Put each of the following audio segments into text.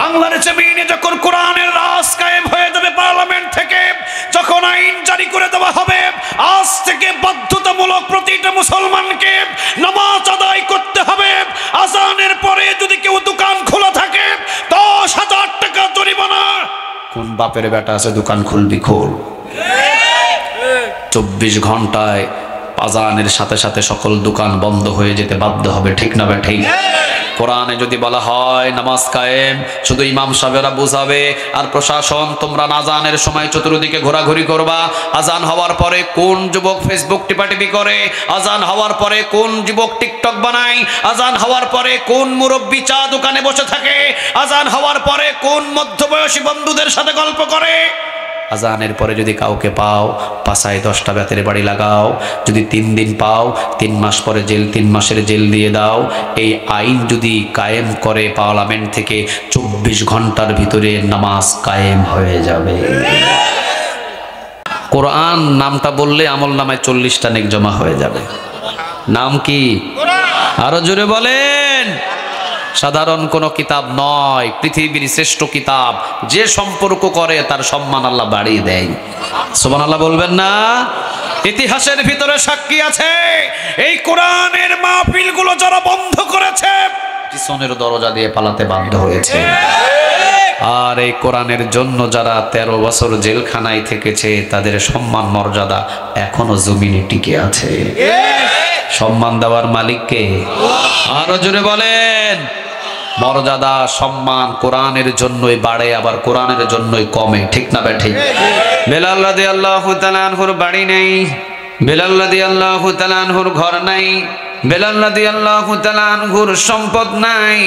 বাংলার জমিনে যখন কোরআনের রাজ কায়েম হয়ে যাবে, পার্লামেন্ট থেকে যখন আইন জারি করে দেওয়া হবে, আজ থেকে বাধ্যতামূলক প্রতিটা মুসলমানকে নামাজ আদায় করতে হবে। আজানের পরে যদি কেউ দোকান খোলা থাকে 10,000 টাকা জরিমানা। কোন বাপের বেটা আছে দোকান খুলবি? খোল। 24 ঘন্টায় আজানের সাথে সাথে সকল দোকান বন্ধ হয়ে যেতে বাধ্য হবে, ঠিক না বেঠি? কোরআনে যদি বলা হয় নামাজ কায়েম, শুধু ইমাম সাহেবেরা বুঝাবে আর প্রশাসন তোমরা আজানের সময় চতুর্দিকে ঘোরাঘুরি করবা। আজান হওয়ার পরে কোন যুবক ফেসবুক টিপাটিপি করে, আজান হওয়ার পরে কোন যুবক টিকটক বানায়, আজান হওয়ার পরে কোন মুরব্বি চা দোকানে বসে থাকে, আজান হওয়ার পরে কোন মধ্যবয়সী বন্ধুদের সাথে গল্প করে। আজানের পরে যদি কাউকে পাও, পাশায় 10টা বেতের বাড়ি লাগাও। যদি 3 দিন পাও, 3 মাস পরে জেল, 3 মাসের জেল দিয়ে দাও। এই আইন যদি কায়েম করে পার্লামেন্ট থেকে, 24 ঘন্টার ভিতরে নামাজ কায়েম হয়ে যাবে। কোরআন নামটা বললে আমল নামায় 40টা নেক জমা হয়ে যাবে। নাম কি? আরো জোরে বলেন। সাধারণ কোন কিতাব নয়, পৃথিবীর শ্রেষ্ঠ কিতাব। যে সম্পর্ক করে তার সম্মান আল্লাহ বাড়িয়ে দেয়। সুবহানাল্লাহ বলবেন না? ইতিহাসের ভিতরে সাক্ষী আছে, এই কোরআনের মাহফিলগুলো যারা বন্ধ করেছে পিছনের দরজা দিয়ে পালাতে বাধ্য হয়েছে। আর এই কোরআনের জন্য যারা 13 বছর জেলখানায় থেকেছে তাদের সম্মান মর্যাদা এখনো জমিনে টিকে আছে। সম্মান দেওয়ার মালিককে আরো জোরে বলেন। মর্যাদা সম্মান কোরআনের জন্যই বাড়ে, আবার কোরআনের জন্যই কমে, ঠিক না বেঠিক? বেলাল রাদিয়াল্লাহু তাআলা আনহুর বাড়ি নেই, বেলাল রাদিয়াল্লাহু তাআলা আনহুর ঘর নাই, বেলাল রাদিয়াল্লাহু তাআলা আনহুর সম্পদ নাই,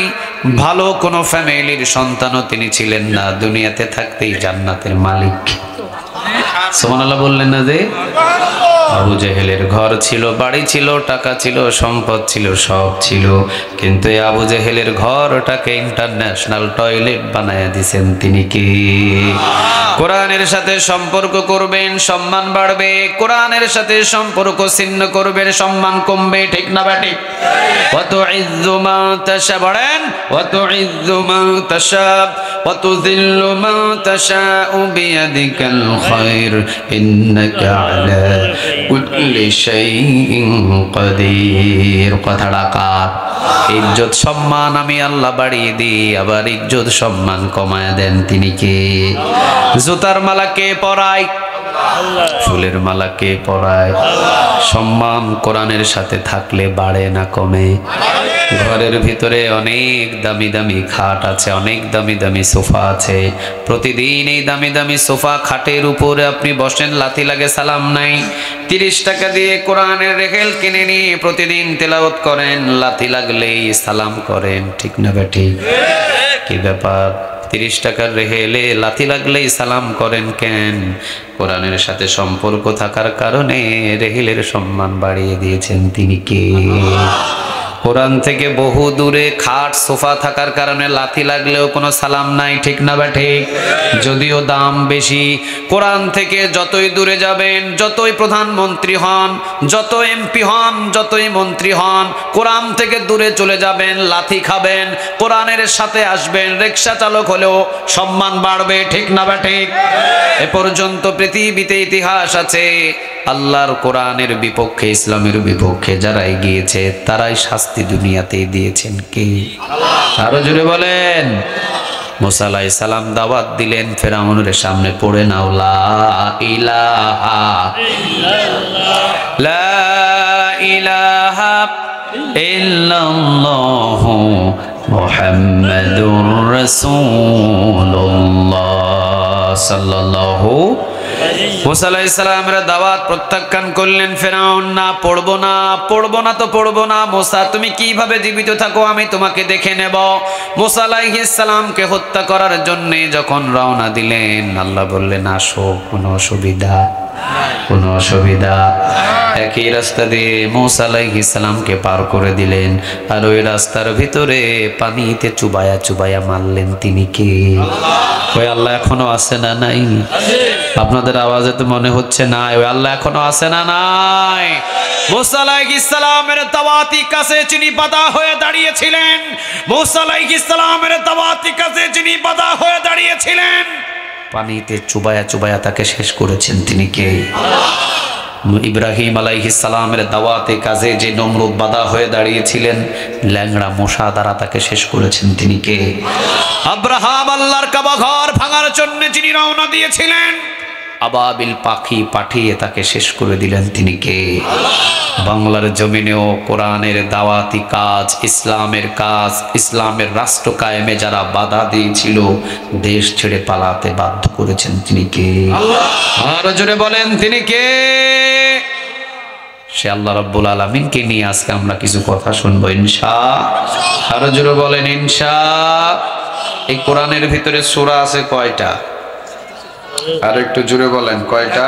ভালো কোনো ফ্যামিলির সন্তানও তিনি ছিলেন না। দুনিয়াতে থাকতেই জান্নাতের মালিক। সুবহানাল্লাহ বললেন না যে? আবু জেহেলের ঘর ছিল, বাড়ি ছিল, টাকা ছিল, সম্পদ ছিল, সব ছিল, কিন্তু এই আবু জেহেলের ঘরটাকে ইন্টারন্যাশনাল টয়লেট বানায়া দিয়েছেন তিনি কে? কোরআনের সাথে সম্পর্ক করবেন সম্মান বাড়বে, কোরআনের সাথে সম্পর্ক ছিন্ন করবেন সম্মান কমবে, ঠিক না বেঠিক? ওয়া তুইজ্জু মা তাশা, বলেন ওয়া তুইজ্জু মা তাশা ওয়া তুযিল্লু মা তাশাউ বিয়াদিকাল খায়র ইন্নাকা আলা কুল্লি শাইইন কাদির। কথাটা কার? ইজ্জত সম্মান আমি আল্লাহ বাড়িয়ে দিই, আবার ইজ্জত সম্মান কমায় দেন তিনি কে? জুতার মালা কে পরায়? ফুলের মালা কে পরায়? সম্মান কোরআনের সাথে থাকলে বাড়ে না কমে? ঘরের ভিতরে অনেক দামি দামি খাট আছে, অনেক দামি দামি সোফা আছে, প্রতিদিন এই দামি দামি সোফা খাটের উপরে আপনি বসেন, লাথি লাগে সালাম নাই। 30 টাকা দিয়ে কোরআনের রেহেল কিনে নিয়ে প্রতিদিন তেলাওয়াত করেন, লাথি লাগলেই সালাম করেন, ঠিক না বেঠিক? কি ব্যাপার? 30 টাকার রেহেলে লাথি লাগলেই সালাম করেন কেন? কোরআনের সাথে সম্পর্ক থাকার কারণে রেহেলের সম্মান বাড়িয়ে দিয়েছেন তিনি কে? কোরআন থেকে বহু দূরে খাট সোফা থাকার কারণে লাথি লাগলেও কোনো সালাম নাই, ঠিক না বেঠিক? যদিও দাম বেশি। কোরআন থেকে যতই দূরে যাবেন, যতই প্রধানমন্ত্রী হন, যত এমপি হন, যতই মন্ত্রী হন, কোরআন থেকে দূরে চলে যাবেন, লাথি খাবেন। কোরআনের সাথে আসবেন, রিকশা চালক হলেও সম্মান বাড়বে, ঠিক না বেঠিক? এ পর্যন্ত পৃথিবীতে ইতিহাস আছে আল্লাহর কোরআনের বিপক্ষে, ইসলামের বিপক্ষে যারা এগিয়েছে তারাই শাস্তি দুনিয়াতেই দিয়েছেন কে? আরো জোরে বলেন। মুসা আলাইহিস সালাম দাওয়াত দিলেন ফেরাউনের সামনে, পড়ে নাও লা ইলাহা ইল্লাল্লাহ, লা ইলাহা ইল্লাল্লাহ মুহাম্মাদুর রাসূলুল্লাহ সাল্লাল্লাহু। মুসা আলাইহিস সালামের দাওয়াত প্রত্যাখ্যান করলেন ফেরাউন। না, পড়বো না, পড়বো না তো পড়বো না। মুসা তুমি কিভাবে জীবিত থাকো আমি তোমাকে দেখে নেব। মুসা আলাইহিস সালামকে হত্যা করার জন্য যখন রওনা দিলেন, আল্লাহ বললেন আসো, কোনো অসুবিধা, কোনো অসুবিধা। একই রাস্তা দিয়ে মুসা আলাইহিস সালামকে পার করে দিলেন, আর ওই রাস্তার ভিতরে পানিতে চুবায়া চুবায়া মারলেন তিনি কে? ওই আল্লাহ এখনো আছে না নাই? আপনাদের আওয়াজে তো মনে হচ্ছে না, ওই আল্লাহ এখনো আছে না নাই? মুসা আলাইহিস সালামের দাওয়াতি কাছে যিনি বাধা হয়ে দাঁড়িয়েছিলেন, মুসা আলাইহিস সালামের দাওয়াতি কাছে যিনি বাধা হয়ে দাঁড়িয়েছিলেন, পানিতে চুবায়া চুবায়া তাকে শেষ করেছেন তিনি কে? ইব্রাহিম আলাইহিস সালামের দাওয়াতে কাজে যে নমরুদ বাধা হয়ে দাঁড়িয়েছিলেন, ল্যাংড়া মশা দ্বারা তাকে শেষ করেছেন তিনি কে? আব্রাহাম আল্লাহর কাবা ঘর ভাঙার জন্য যিনি রওনা দিয়েছিলেন, আবাবিল পাখি পাঠিয়ে তাকে শেষ করে দিলেন তিনি কে? বাংলার জমিনেও কোরআনের দাওয়াতি কাজ, ইসলামের কাজ, ইসলামের রাষ্ট্র কায়েমে যারা বাধা দিয়েছিল, দেশ ছেড়ে পালাতে বাধ্য করেছেন তিনি কে? আর জোরে বলেন তিনি কে? সে আল্লাহ রাব্বুল আলামিনকে নিয়ে আজকে আমরা কিছু কথা শুনবো ইনশাআল্লাহ। আর জোরে বলেন ইনশাআল্লাহ। এই কোরআনের ভিতরে সূরা আছে কয়টা? আর একটু জোরে বলেন কয়টা?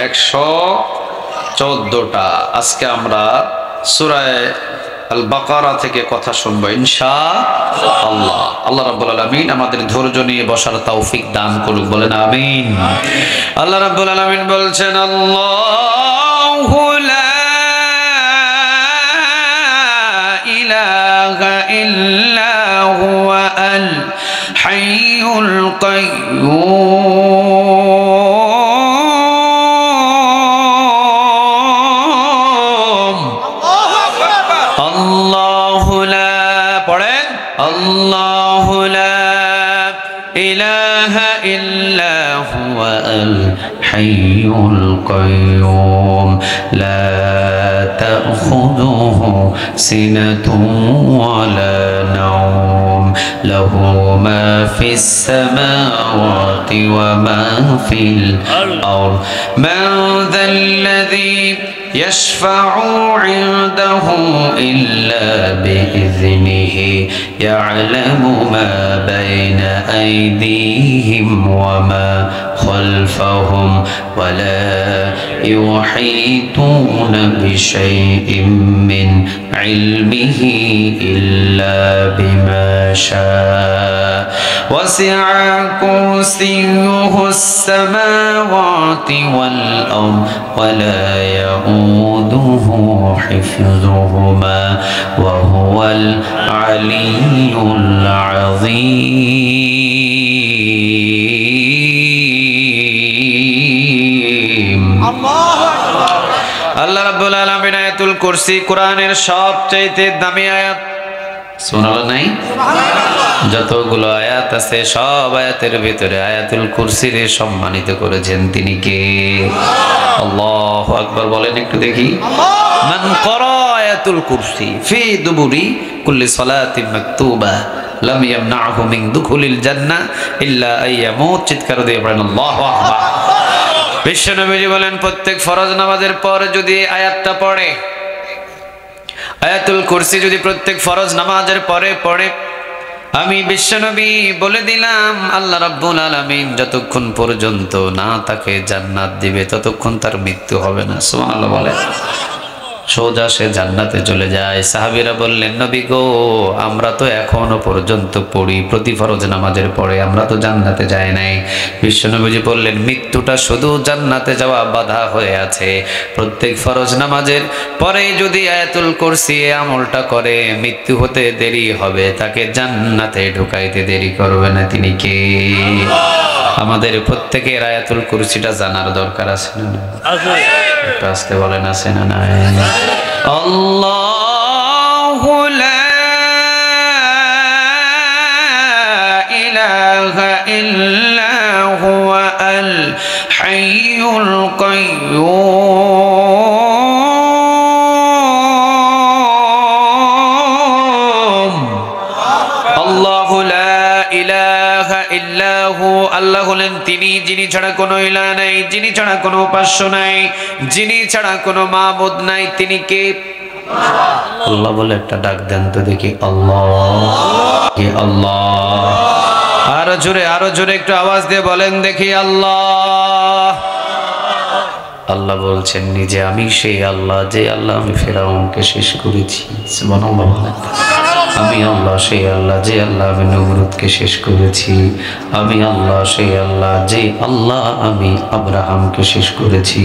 114টা। আজকে আমরা সূরা আল বাকারা থেকে কথা শুনবো ইনশাআল্লাহ। আল্লাহ রাব্বুল আলামিন আমাদের ধৈর্য নিয়ে বসার তৌফিক দান করুক, বলেন আমিন। আল্লাহ রাব্বুল আলামিন বলছেন, আল্লাহু লা ইলাহা ইল্লা হুয়া আল হাইয়ুল কাইয়্যুম। আল্লাহু লা, পড়েন, আল্লাহু লা ইলাহা ইল্লা হুয়া আল হাইয়ুল কাইয়্যুম লা তাখুযুহু সিনাতুন ওয়ালা নাওম লাহু মা ফিস সামাওয়াতি ওয়া মা ফিল আরদ মান যাল্লাযী يشفع عنده إلا بإذنه يعلم ما بين أيديهم وما خلفهم ولا يحيطون بشيء من علمه إلا بما شاء وسع كرسيه السماوات والأرض ولا يؤوده حفظهما وهو العلي العظيم। আল্লাহ রাব্বুল আলামিন আয়াতুল কুরসি কোরআনের সবচেয়ে দামি আয়াত। সুবহানাল্লাহ নাই? যতগুলো আয়াত আছে সব আয়াতের ভিতরে আয়াতুল কুরসির সম্মানিত করেছেন তিনি কে? আল্লাহু আকবার বলেন একটু দেখি। মান ক্বারা আয়াতুল কুরসি ফি দুবুরি কুল্লি সালাতিন মাকতুবা লাম ইয়ামনাহু মিন দুখুলিল জান্নাহ ইল্লা আইয়ামুত। চিৎকার দিয়ে বলেন আল্লাহু আকবার। বিশ্বনবী বলেন, প্রত্যেক ফরজ নামাজের পর যদি আয়াতটা পড়ে, আয়াতুল কুরসি যদি প্রত্যেক ফরজ নামাজের পরে পড়ে, আমি বিশ্বনবী বলে দিলাম আল্লাহ রাব্বুল আলামিন যতক্ষণ পর্যন্ত না তাকে জান্নাত দিবে ততক্ষণ তার মৃত্যু হবে না। সুবহানাল্লাহ বলেন। সোজা সে জান্নাতে চলে যায়। সাহাবীরা বললেন, নবী গো, আমরা তো এখনো পর্যন্ত পড়ি প্রতি ফরজ নামাজের পরে, আমরা তো জান্নাতে যাই নাই। বিশ্বনবীজি বললেন, মৃত্যুটা শুধু জান্নাতে যাওয়া বাধা হয়ে আছে। প্রত্যেক ফরজ নামাজের পরে যদি আয়াতুল কুরসি আমলটা করে, মৃত্যু হতে দেরি হবে, তাকে জান্নাতে ঢুকাইতে দেরি করবে না। তিনি কে? আমাদের প্রত্যেকের আয়াতুল কুরসিটা জানার দরকার আছে না? একটু আসতে বলেন, আছে না নাই? আল্লাহু লা ইলাহা ইল্লা হুয়া আল হাইয়ুল কাইয়্যুম। আল্লাহু লা ইলাহা ইল্লাহু, আল্লাহ হলেন তিনি যিনি ছাড়া কোনো ইলাহ নাই, যিনি ছাড়া কোনো উপাস্য নাই, যিনি ছাড়া কোনো মাবুদ নাই। তিনি কে? আল্লাহ বলে একটা ডাক দেন তো দেখি, আল্লাহ। কে আল্লাহ? আরো জোরে, আরো জোরে একটু আওয়াজ দিয়ে বলেন দেখি, আল্লাহ। আল্লাহ বলছেন নিজে, আমি সেই আল্লাহ যে আল্লাহ আমি ফেরাউনকে শেষ করেছি। সুবহানাল্লাহ। আমি আল্লাহ সেই আল্লাহ যে আল্লাহ আমি নমরুদকে শেষ করেছি। আমি আল্লাহ সেই আল্লাহ যে আল্লাহ আমি আব্রাহামকে শেষ করেছি।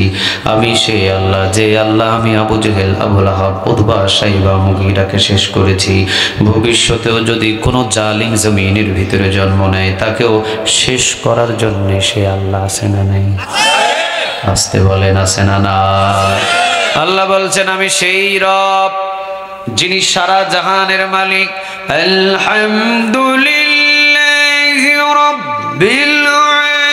আমি সেই আল্লাহ যে আল্লাহ আমি আবু জেহেল, আবু লাহাব, উতবা, সাইবা, মুগীরাকে শেষ করেছি। ভবিষ্যতেও যদি কোনো জালিম জমিনের ভিতরে জন্ম নেয় তাকেও শেষ করার জন্য সে আল্লাহ আছে না নাই? আসতে বলেন আছে না না? আল্লাহ বলছেন আমি সেই রব যিনি সারা জাহানের মালিক। আলহামদুলিল্লাহি রাব্বিল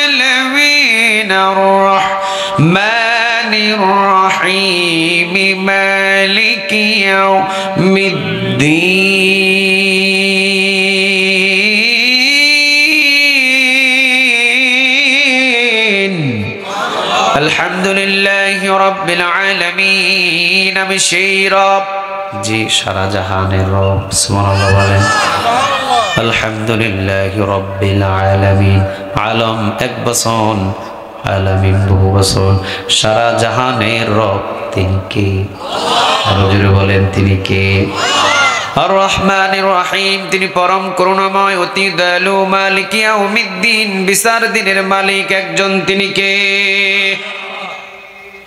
আলামিন আর রাহমানির রহিম মালিকি ইয়াউমিদ্দিন। আলহামদুলিল্লাহি রাব্বিল আলামিন, আমি সেই রব জি সারা জাহানের রব। সুবহানাল্লাহ বলেন। আলহামদুলিল্লাহি রাব্বিল আলামিন, আলম এক বচন, আলামিন বহু বচন। সারা জাহানের রব তিনি কে? আরো জোরে বলেন তিনি কে? আর রহমানির রহিম, তিনি পরম করুণাময়, অতি দয়ালু। মালিক ইয়াউমিদ্দিন, বিচার দিনের মালিক একজন, তিনি কে?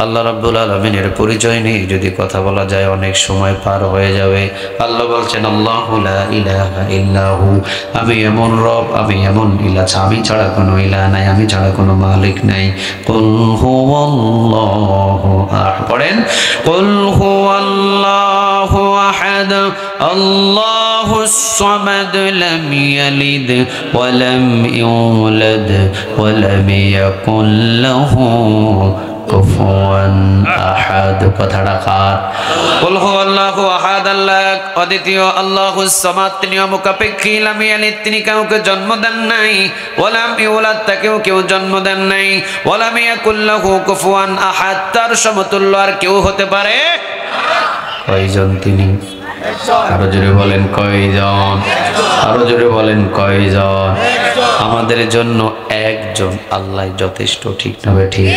আল্লাহ রাব্বুল আলামিনের পরিচয় নেই যদি কথা বলা যায় অনেক সময় পার হয়ে যাবে। আল্লাহ বলছেন আল্লাহু লা ইলাহা ইল্লাহু, আমি এমন রব, আমি এমন ইলাহ, আমি ছাড়া কোনো ইলাহ নাই, আমি ছাড়া কোনো মালিক নাই। কুল হুয়াল্লাহু আহাদ, পড়েন কুল হুয়াল্লাহু আহাদ আল্লাহুস সামাদ লাম ইয়ালিদ ওয়া লাম ইউলাদ ওয়া লাম ইয়াকুল লাহু কুফুয়ান আহাদ। কথাটা কার? কুল হুয়াল্লাহু আহাদ, আল্লাহ অদ্বিতীয়, আল্লাহুস সামাদ, তিনি অমুখাপেক্ষী, লাম ইয়ালিদ, তিনি কাউকে জন্ম দেন নাই, ওয়া লাম ইউলাদ, তাকেও কেউ জন্ম দেন নাই, ওয়া লাম ইয়াকুল লাহু কুফুয়ান আহাদ, তার সমতুল্য আর কেউ হতে পারে? কয়জন তিনি? আরো জোরে বলেন কয়জন? আরো জোরে বলেন কয়জন? আমাদের জন্য একজন আল্লাহ যথেষ্ট, ঠিক না ঠিক?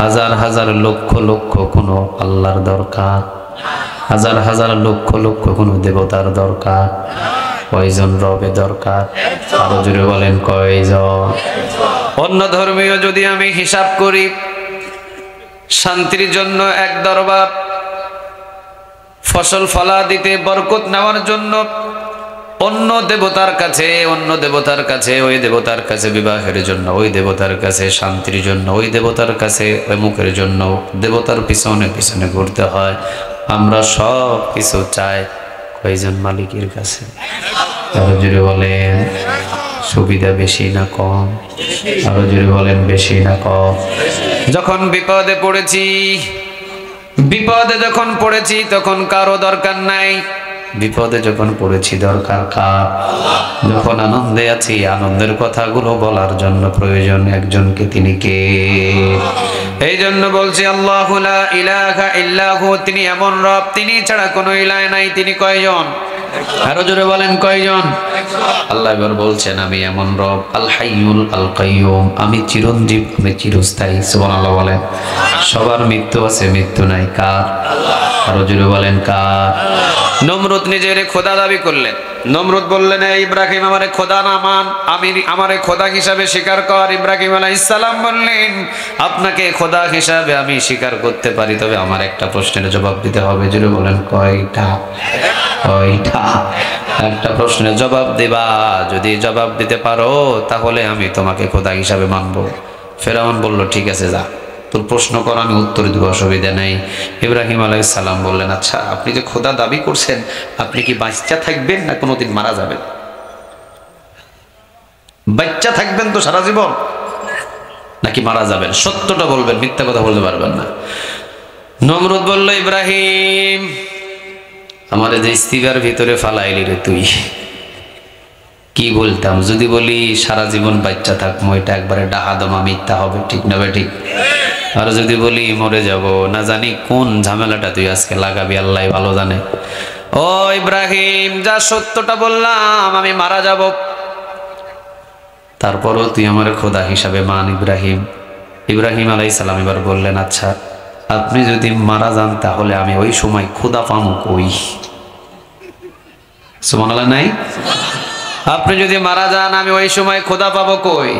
হাজার হাজার লক্ষ লক্ষ কোনো আল্লাহর দরকার? হাজার হাজার লক্ষ লক্ষ কোনো দেবতার দরকার? কয়জন রবে দরকার? আরো জোরে বলেন কয়জন? অন্য ধর্মীয় যদি আমি হিসাব করি, শান্তির জন্য এক দরবার, ফসল ফলা দিতে, বরকত নেওয়ার জন্য অন্য দেবতার কাছে, অন্য দেবতার কাছে, ওই দেবতার কাছে বিবাহের জন্য, ওই দেবতার কাছে শান্তির জন্য, ওই দেবতার কাছে অমুকের জন্য, দেবতার পিছনে পিছনে ঘুরতে হয়। আমরা সব কিছু চাই কয়জন মালিকের কাছে? আরো জোরে বলেন সুবিধা বেশি না কম? আরো জোরে বলেন বেশি না কম? যখন বিপদে পড়েছি, বিপদে যখন পড়েছি তখন কারো দরকার নাই। বিপদে যখন পড়েছি দরকার কার? যখন আনন্দে আছি আনন্দের কথাগুলো বলার জন্য প্রয়োজন একজনকে, তিনি কে? এই জন্য বলছি আল্লাহু লা ইলাহা ইল্লাহু, তিনি এমন রব, তিনি ছাড়া কোনো ইলাহ নাই। তিনি কয়জন? আরো জোরে বলেন কয়জন? আল্লাহ এবার বলছেন আমি এমন রব, আল হাইয়ুল আল কাইয়ুম, আমি চিরঞ্জীব, আমি চিরস্থায়ী। সুবহানাল্লাহ বলেন। সবার মৃত্যু আছে, মৃত্যু নাই কার? আরো জোরে বলেন কার? নমরুদ নিজের খোদা দাবি করলেন। নমরুদ বললেন ইব্রাহিম আমারে খোদা না মান, আমি আমারে খোদা হিসাবে স্বীকার কর। ইব্রাহিম আলাইহিস সালাম বললেন আপনাকে খোদা হিসাবে আমি স্বীকার করতে পারি, তবে আমার একটা প্রশ্নের জবাব দিতে হবে। জোরে বলেন কয়টা? কয়টা? একটা প্রশ্নের জবাব দিবা, যদি জবাব দিতে পারো তাহলে আমি তোমাকে খোদা হিসাবে মানবো। ফেরাউন বলল ঠিক আছে যা, তোর প্রশ্ন কর, আমি উত্তর দিব, অসুবিধা নেই। ইব্রাহিম আলাইহিস সালাম বললেন আচ্ছা আপনি যে খোদা দাবি করছেন, আপনি কি বাচ্চা থাকবেন না কোনোদিন মারা যাবেন? বাচ্চা থাকবেন তো সারা জীবন, নাকি মারা যাবেন? সত্যটা বলবেন, মিথ্যা কথা বলতে পারবেন না। নমরুদ বলল ইব্রাহিম আমারে যে ইস্তিগার ভিতরে ফালাইলি রে তুই, কি বলতাম? যদি বলি সারা জীবন বাচ্চা থাকবো, এটা একবারে ডাহাদমা মিথ্যা হবে, ঠিক না ঠিক? আর যদি বলি মরে যাব, না জানি কোন ঝামেলাটা তুই আজকে লাগাবি, আল্লাহ ভালো জানে। ও ইব্রাহিম যা সত্যটা বললাম, আমি মারা যাব, তারপরও তুই আমার খোদা হিসাবে মান। ইব্রাহিম ইব্রাহিম আলাইহিস সালাম এবার বললেন আচ্ছা আপনি যদি মারা যান তাহলে আমি ওই সময় খোদা পামু কই? সুবহানাল্লাহ নাই? আপনি যদি মারা যান আমি ওই সময় খোদা পাবো কই?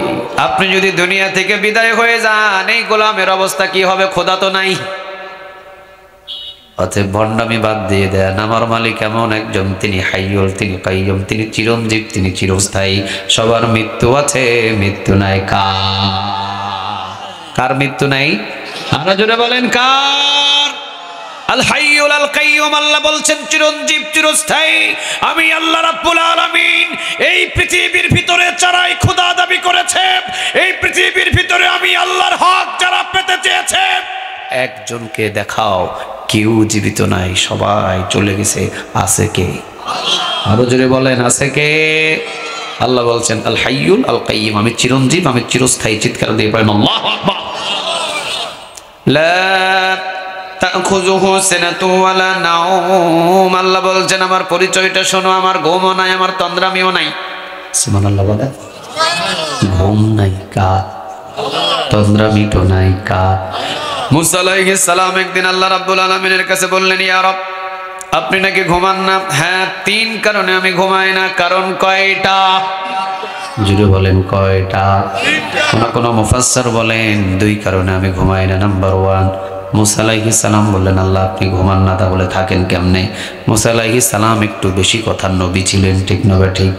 আপনি যদি দুনিয়া থেকে বিদায় হয়ে যান এই গোলামের অবস্থা কি হবে? খোদা তো নাই। অতএব ভণ্ডামি বাদ দিয়ে দেন। আমার মালিক এমন একজন, তিনি হাইয়ুল, তিনি কাইয়ুম, তিনি চিরঞ্জীব, তিনি চিরস্থায়ী। সবার মৃত্যু আছে, মৃত্যু নাই কার মৃত্যু নাই? আরো জোরে বলেন কার? আল হাইয়ুল আল কাইয়ুম। আল্লাহ বলছেন চিরঞ্জীব, চিরস্থায়ী আমি আল্লাহ রাব্বুল আলামিন। এই পৃথিবীর ভিতরে যারাই খোদা দাবি করেছে, এই পৃথিবীর ভিতরে আমি আল্লাহর হক যারা পেতে চেয়েছে, একজনকে দেখাও কেউ জীবিত নাই, সবাই চলে গেছে। আছে কে? আরো জোরে বলেন আছে কে? আল্লাহ বলছেন আল হাইয়ুল আল কাইয়ুম, আমি চিরঞ্জীব, আমি চিরস্থায়ী। চিৎকার দিয়ে পড়েন আল্লাহু আকবার। লা তাখুযুহু সিনাতু ওয়ালা নাওম। আল্লাহ বলছেন আমার পরিচয়টা শোনো, আমার ঘুমও নাই, আমার তন্দ্রামিও নাই। সুবহানাল্লাহ বলেন। ঘুম নাই কার? তন্দ্রামিও নাই কার? মুসা আলাইহিস সালাম একদিন আল্লাহ রাব্বুল আলামিনের কাছে বললেন, ইয়া রব আপনি নাকি ঘুমান না? হ্যাঁ, 3 কারণে আমি ঘুমাই না। কারণ কয়টা? জুড়ে বলেন কয়টা? কোন মুফাসসির বলেন 2 কারণে আমি ঘুমাই না। নাম্বার 1, মুসা আলাইহিস সালাম বললেন আল্লাহ আপনি ঘুমান না, তাহলে থাকেন কেমনে? মুসা আলাইহিস সালাম একটু বেশি কথার নবী ছিলেন, ঠিক না ঠিক?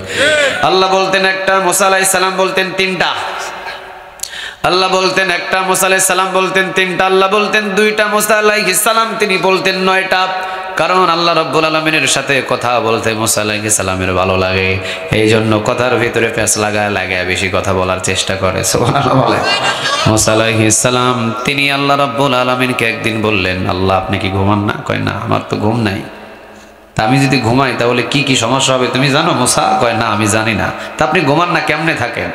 আল্লাহ বলতেন একটা, মুসা আলাইহিস সালাম বলতেন 3টা। আল্লাহ বলতেন একটা, মুসা আলাইহিস সালাম বলতেন 3টা। আল্লাহ বলতেন 2টা, মুসা আলাইহিস সালাম তিনি বলতেন 9টা। কারণ আল্লাহ রাব্বুল আলামিনের সাথে কথা বলতে মুসা আলাইহিস সালামের ভালো লাগে, এই জন্য কথার ভিতরে প্যাঁচ লাগায় বেশি কথা বলার চেষ্টা করে। সুবহানাল্লাহ বলে। মুসা আলাইহিস সালাম তিনি আল্লাহ রাব্বুল আলামিনকে একদিন বললেন, আল্লাহ আপনি কি ঘুমান না? কয় না, আমার তো ঘুম নাই। তা আমি যদি ঘুমাই তাহলে কি কি সমস্যা হবে তুমি জানো মুসা? কয় না, আমি জানি না। তা আপনি ঘুমান না, কেমনে থাকেন?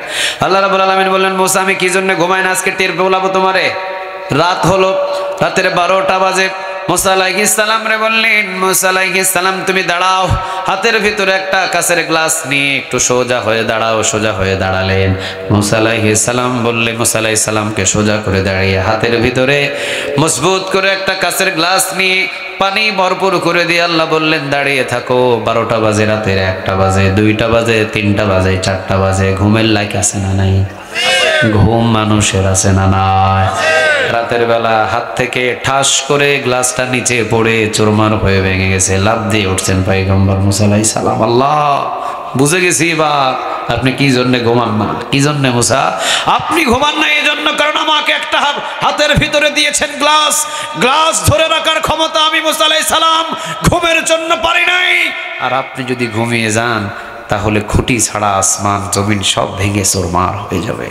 আল্লাহ রাব্বুল আলামিন বললেন, মুসা আমি কি জন্য ঘুমাই না আজকে টের পেলাবো তোমারে। রাত হলো, রাতের 12টা বাজে। মুসা আলাইহিস সালাম রে বললেন, মুসা আলাইহিস সালাম তুমি দাঁড়াও, হাতের ভিতরে একটা কাঁচের গ্লাস নিয়ে একটু সোজা হয়ে দাঁড়াও। সোজা হয়ে দাঁড়ালেন। মুসা আলাইহিস সালাম বললেন, মুসা আলাইহিস সালামকে সোজা করে দাঁড়িয়ে হাতের ভিতরে মজবুত করে একটা কাঁচের গ্লাস নিয়ে পানি ভরপুর করে দিয়ে আল্লাহ বললেন দাঁড়িয়ে থাকো। 12টা বাজে, রাতের 1টা বাজে, 2টা বাজে, 3টা বাজে, 4টা বাজে। ঘুমের লাইক আছে না নাই? ঘুম মানুষের আছে না নাই? রাতের বেলা হাত থেকে ঠাস করে গ্লাসটা নিচে পড়ে চুরমার হয়ে ভেঙে গেছে, লাফ দিয়ে উঠছেন পয়গম্বর মুসা আলাইহিস সালাম। আল্লাহ বুঝে গেছি বা আপনি কি জন্য ঘুমান না। কি জন্য মুসা? আপনি ঘুমান না এই জন্য, কারণ আমাকে একটা হাতের ভিতরে দিয়েছেন গ্লাস, গ্লাস ধরে রাখার ক্ষমতা আমি মুসা আলাইহিস সালাম ঘুমের জন্য পারি নাই। আর আপনি যদি ঘুমিয়ে যান তাহলে খুঁটি ছাড়া আসমান জমিন সব ভেঙে চুরমার হয়ে যাবে।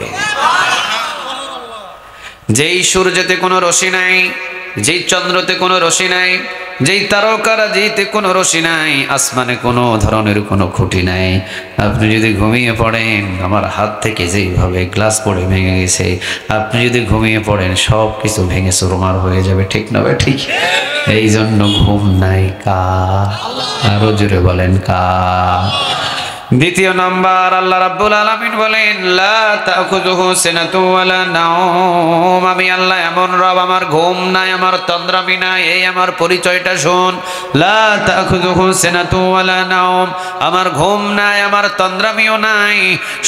যেই সূর্যতে কোনো রশ্মি নাই, যেই চন্দ্রতে কোনো রশ্মি নাই, যেই তারকারাজিতে কোনো রশ্মি নাই, আসমানে কোনো ধরনের কোনো খুঁটি নাই, আপনি যদি ঘুমিয়ে পড়েন আমার হাত থেকে যেইভাবে গ্লাস পড়ে ভেঙে গেছে, আপনি যদি ঘুমিয়ে পড়েন সব কিছু ভেঙে চুরমার হয়ে যাবে, ঠিক না ভাই? ঠিক। এই জন্য ঘুম নাই কার? আরো জোরে বলেন কার? দ্বিতীয় নাম্বার, আল্লাহ রাব্বুল আলামিন বলেন লা তাখুযুহু সিনাতু ওয়ালা নাওম। আমি আল্লাহ এমন রব, আমার ঘুম নাই, আমার তন্দ্রামি নাই। এই আমার পরিচয়টা শুন। লা তাখুযুহু সিনাতু ওয়ালা নাওম, আমার ঘুম নাই, আমার তন্দ্রামিও নাই।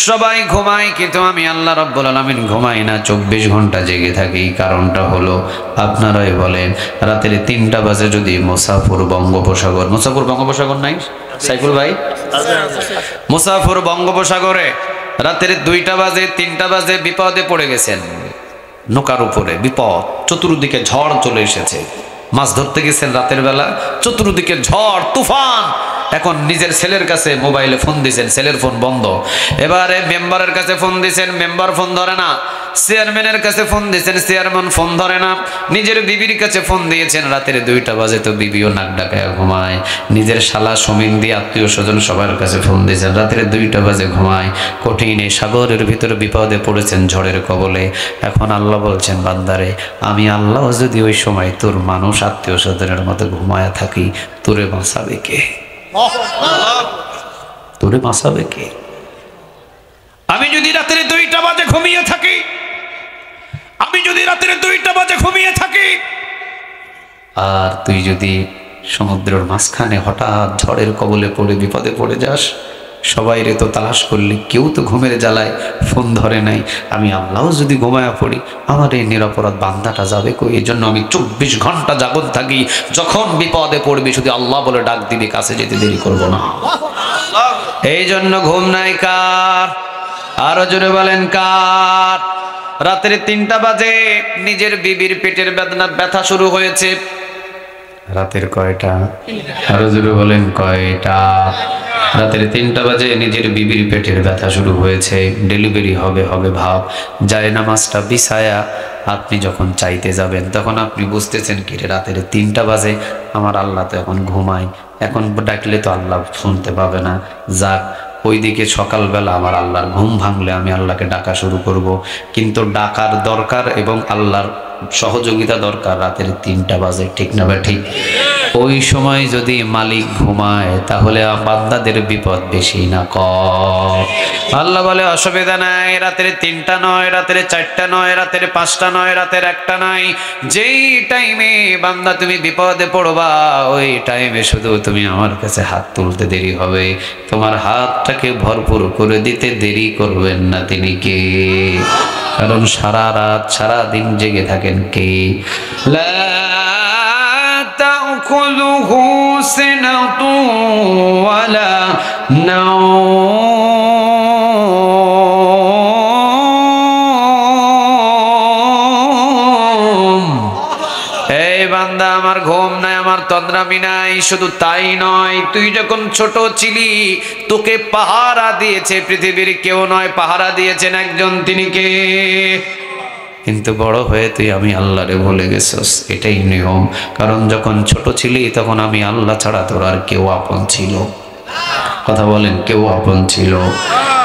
সবাই ঘুমায় কিন্তু আমি আল্লাহ রাব্বুল আলামিন ঘুমাই না, 24 ঘন্টা জেগে থাকি। কারণটা হলো আপনারাই বলেন, রাতের 3টা বাজে যদি মুসাফির বঙ্গোপসাগর নাই সাইফুল ভাই, মুসাফির বঙ্গোপসাগরে রাতের 2টা বাজে 3টা বাজে বিপদে পড়ে গেছেন, নৌকার উপরে বিপদ, চতুর্দিকে ঝড় চলে এসেছে। মাছ ধরতে গেছেন রাতের বেলা, চতুর্দিকে ঝড় তুফান। এখন নিজের ছেলের কাছে মোবাইলে ফোন দিয়েছেন, ছেলের ফোন বন্ধ। এবারে মেম্বারের কাছে ফোন দিয়েছেন, মেম্বার ফোন ধরে না। চেয়ারম্যানের কাছে ফোন দিয়েছেন, চেয়ারম্যান ফোন ধরে না। নিজের বিবির কাছে ফোন দিয়েছেন, রাতের 2টা বাজে তো বিবিও নাক ডাকায় ঘুমায়। নিজের শালা সমিন্দি আত্মীয় স্বজন সবার কাছে ফোন দিয়েছেন, রাতের 2টা বাজে ঘুমায়। কঠিন এই সাগরের ভিতরে বিপদে পড়েছেন, ঝড়ের কবলে। এখন আল্লাহ বলছেন বান্দারে, আমি আল্লাহ যদি ওই সময় তোর মানুষ আত্মীয় স্বজনের মতো ঘুমায়া থাকি, তোরে বাঁচাবে কে? তোরে বাঁচাবে কে? আমি যদি রাতের 2টা বাজে ঘুমিয়ে থাকি, আমি যদি রাতের 2টা বাজে ঘুমিয়ে থাকি, আর তুই যদি সমুদ্রের মাঝখানে হঠাৎ ঝড়ের কবলে পড়ে বিপদে পড়ে যাস, সবাই রে তো তালাশ করলি, কেউ তো ঘুমের জ্বালায় ফোন ধরে নাই। আমি আল্লাহও যদি ঘুমায়া পড়ি, আমার এই নিরপরাধ বান্দাটা যাবে কই? এই জন্য আমি 24 ঘন্টা জাগত থাকি। যখন বিপদে পড়বি শুধু আল্লাহ বলে ডাক দিবি, কাছে যেতে দেরি করব না। এই জন্য ঘুম নাই কার? আরো জোরে বলেন কার? রাতের 3টা বাজে নিজের বিবির পেটের ব্যথা শুরু হয়েছে। রাতের কয়টা? আরো জোরে বলেন কয়টা? রাতের 3টা বাজে নিজের বিবির পেটের ব্যথা শুরু হয়েছে, ডেলিভারি হবে হবে ভাব। যায় নামাজটা বিছায়া আপনি যখন চাইতে যাবেন, তখন আপনি বুঝতেছেন কি রে, রাতের 3টা বাজে, আমার আল্লাহ তো এখন ঘুমায়, এখন ডাকলে তো আল্লাহ শুনতে পাবে না। যাক, ওইদিকে সকালবেলা আমার আল্লাহর ঘুম ভাঙলে আমি আল্লাহকে ডাকা শুরু করব। কিন্তু ডাকার দরকার এবং আল্লাহর সহযোগিতা দরকার রাতের 3টা বাজে, ঠিক না বা ঠিক? ওই সময় যদি মালিক ঘুমায় তাহলে বান্দাদের বিপদ বেশি না কম? আল্লাহ বলে অসুবিধা নাই, রাতের 3টা নয়, রাতের 4টা নয়, রাতের 5টা নয়, রাতের 1টা নয়, যেই টাইমে বান্দা তুমি বিপদে পড়বা ওই টাইমে শুধু তুমি আমার কাছে হাত তুলতে দেরি হবে। তোমার হাতটাকে ভরপুর করে দিতে দেরি করবেন না তিনি কে? কারণ সারা রাত সারা দিন জেগে থাকেন কে? লা তাখুযুহু সিনাতুন ওয়ালা নাওম। এই বান্দা, আমার ঘুম নাই, আমার তন্দ্রামি নাই। শুধু তাই নয়, তুই যখন ছোট ছিলি তোকে পাহারা দিয়েছে পৃথিবীর কেউ নয়, পাহারা দিয়েছেন একজন, তিনি কে? কিন্তু বড় হয়ে তুই আমি আল্লাহরে ভুলে গেছস, এটাই নিয়ম। কারণ যখন ছোট ছিলি তখন আমি আল্লাহ ছাড়া তোর আর কেউ আপন ছিল? কথা বলেন, কেউ আপন ছিল?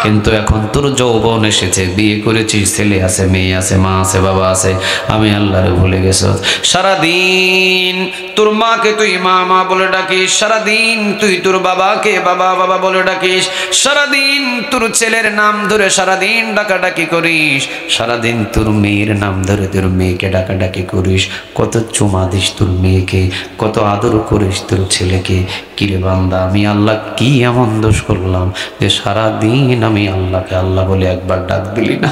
কিন্তু এখন তোর যৌবন এসেছে, বিয়ে করেছিস, ছেলে আছে, মেয়ে আছে, মা আছে, বাবা আছে, আমি আল্লাহরে ভুলে গেছস। সারাদিন তোর মাকে তুই মা মা বলে ডাকিস, সারাদিন তুই তোর বাবাকে বাবা বাবা বলে ডাকিস, সারাদিন তোর ছেলের নাম ধরে সারাদিন ডাকাডাকি করিস, সারাদিন তোর মেয়ের নাম ধরে তোর মেয়েকে ডাকাডাকি করিস, কত চুমা দিস তোর মেয়েকে, কত আদর করিস তোর ছেলেকে। কিরে বান্দা, আমি আল্লাহ কি এমন দোষ করলাম যে সারাদিন আমি আল্লাহকে আল্লাহ বলে একবার ডাক দিলি না?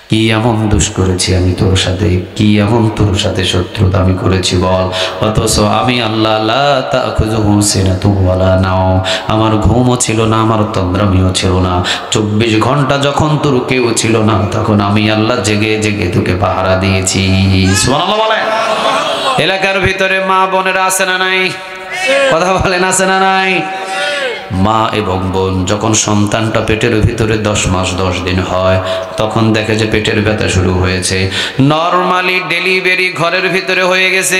কি এমন দোষ করেছি আমি তোর সাথে? কি এমন তোর সাথে শত্রুতা আমি করেছি বল? অথচ আমি আল্লাহ লা তাখুযুহু সিনাতুন ওয়ালা নাওম, আমার ঘুমও ছিল না, আমার তন্দ্রামিও ছিল না। 24 ঘন্টা যখন তোর কেউ ছিল না, তখন আমি আল্লাহ জেগে জেগে তোকে পাহারা দিয়েছি। সুবহানাল্লাহ বলেন। এলাকার ভিতরে মা বোনেরা আছে না নাই? কথা বলেন, আছে না নাই? মা এবং বোন যখন সন্তানটা পেটের ভিতরে 10 মাস 10 দিন হয়, তখন দেখে যে পেটের ব্যথা শুরু হয়েছে। নরমালি ডেলিভারি ঘরের ভিতরে হয়ে গেছে।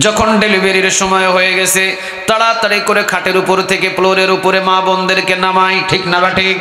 যখন ডেলিভারির সময় হয়ে গেছে, তাড়াতাড়ি করে খাটের উপর থেকে ফ্লোরের উপরে মা বোনদেরকে নামাই, ঠিক না বা ঠিক?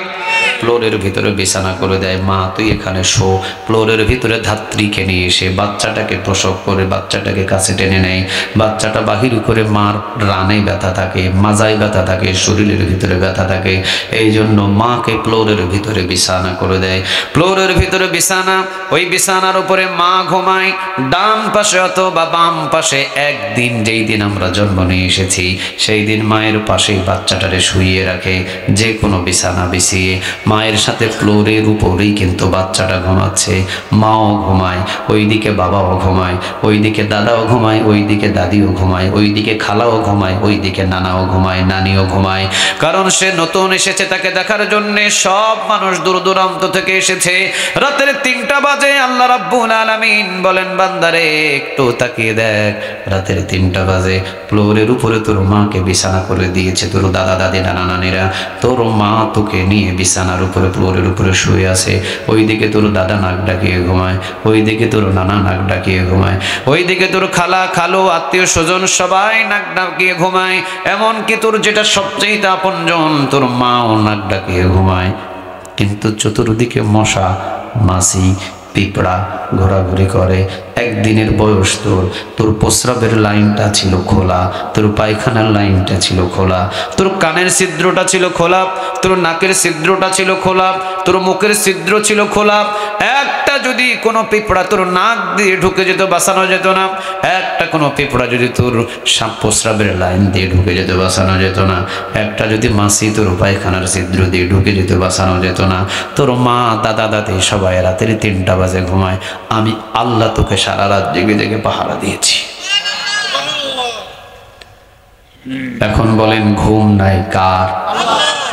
ফ্লোরের ভিতরে বিছানা করে দেয়, মা তুই এখানে শো। ফ্লোরের ভিতরে ধাত্রীকে নিয়ে এসে বাচ্চাটাকে প্রসব করে বাচ্চাটাকে কাছে টেনে নেয়। বাচ্চাটা বাহির করে মার রানে ব্যথা থাকে, মাজায় ব্যথা থাকে, শরীরের ভিতরে ব্যথা থাকে। এই জন্য মাকে ফ্লোরের ভিতরে বিছানা করে দেয়। ফ্লোরের ভিতরে বিছানা, ওই বিছানার উপরে মা ঘুমায়। ডান পাশে অথবা বাম পাশে, একদিন যেই দিন আমরা জন্ম নিয়ে এসেছি সেই দিন মায়ের পাশেই বাচ্চাটারে শুইয়ে রাখে, যে কোনো বিছানা বিছিয়ে। মায়ের সাথে ফ্লোরের উপরেই কিন্তু বাচ্চাটা ঘুমাচ্ছে, মাও ঘুমায়, ওইদিকে বাবাও ঘুমায়, ওইদিকে দাদাও ঘুমায়, ওইদিকে দাদিও ঘুমায়, ওইদিকে খালাও ঘুমায়, ওইদিকে নানাও ঘুমায়, নানিও ঘুমায়। কারণ সে নতুন এসেছে, তাকে দেখার জন্যে সব মানুষ দূর দূরান্ত থেকে এসেছে। রাতের 3টা বাজে আল্লাহ রাব্বুল আলামিন বলেন, বান্দারে একটু তাকিয়ে দেখ, রাতের 3টা বাজে ফ্লোরের উপরে তোর মাকে বিছানা করে দিয়েছে তোর দাদা দাদি নানা নানিরা। তোর মা তোকে নিয়ে বিছানার উপরে ফ্লোরের উপরে শুয়ে আছে। ওইদিকে তোর দাদা নাক ডাকিয়ে ঘুমায়, ওইদিকে তোর নানা নাক ডাকিয়ে ঘুমায়, ওইদিকে তোর খালা খালু আত্মীয় স্বজন সবাই নাক ডাকিয়ে ঘুমায়। এমনকি তোর যেটা সবচেয়ে আপনজন তোর মাও নাক ডাকিয়ে ঘুমায়। কিন্তু চতুর্দিকে মশা মাছি পিঁপড়া ঘোরাঘুরি করে। একদিনের বয়স তোর, তোর প্রস্রাবের লাইনটা ছিল খোলা, তোর পায়খানার লাইনটা ছিল খোলা, তোর কানের ছিদ্রটা ছিল খোলা, তোর নাকের ছিদ্রটা ছিল খোলা, তোর মুখের ছিদ্র ছিল খোলা। একটা যদি কোনো পিঁপড়া তোর নাক দিয়ে ঢুকে যেত বাঁচানো যেত না, একটা কোনো পিঁপড়া যদি তোর সাপ প্রস্রাবের লাইন দিয়ে ঢুকে যেত বাঁচানো যেত না, একটা যদি মাছি তোর পায়খানার ছিদ্র দিয়ে ঢুকে যেত বাঁচানো যেত না। তোর মা দাদা দাদি সবাই রাতের 3টা বাজে ঘুমায়, আমি আল্লাহ তোকে সারা রাত জেগে জেগে পাহারা দিয়েছি। এখন বলেন ঘুম নাই কার?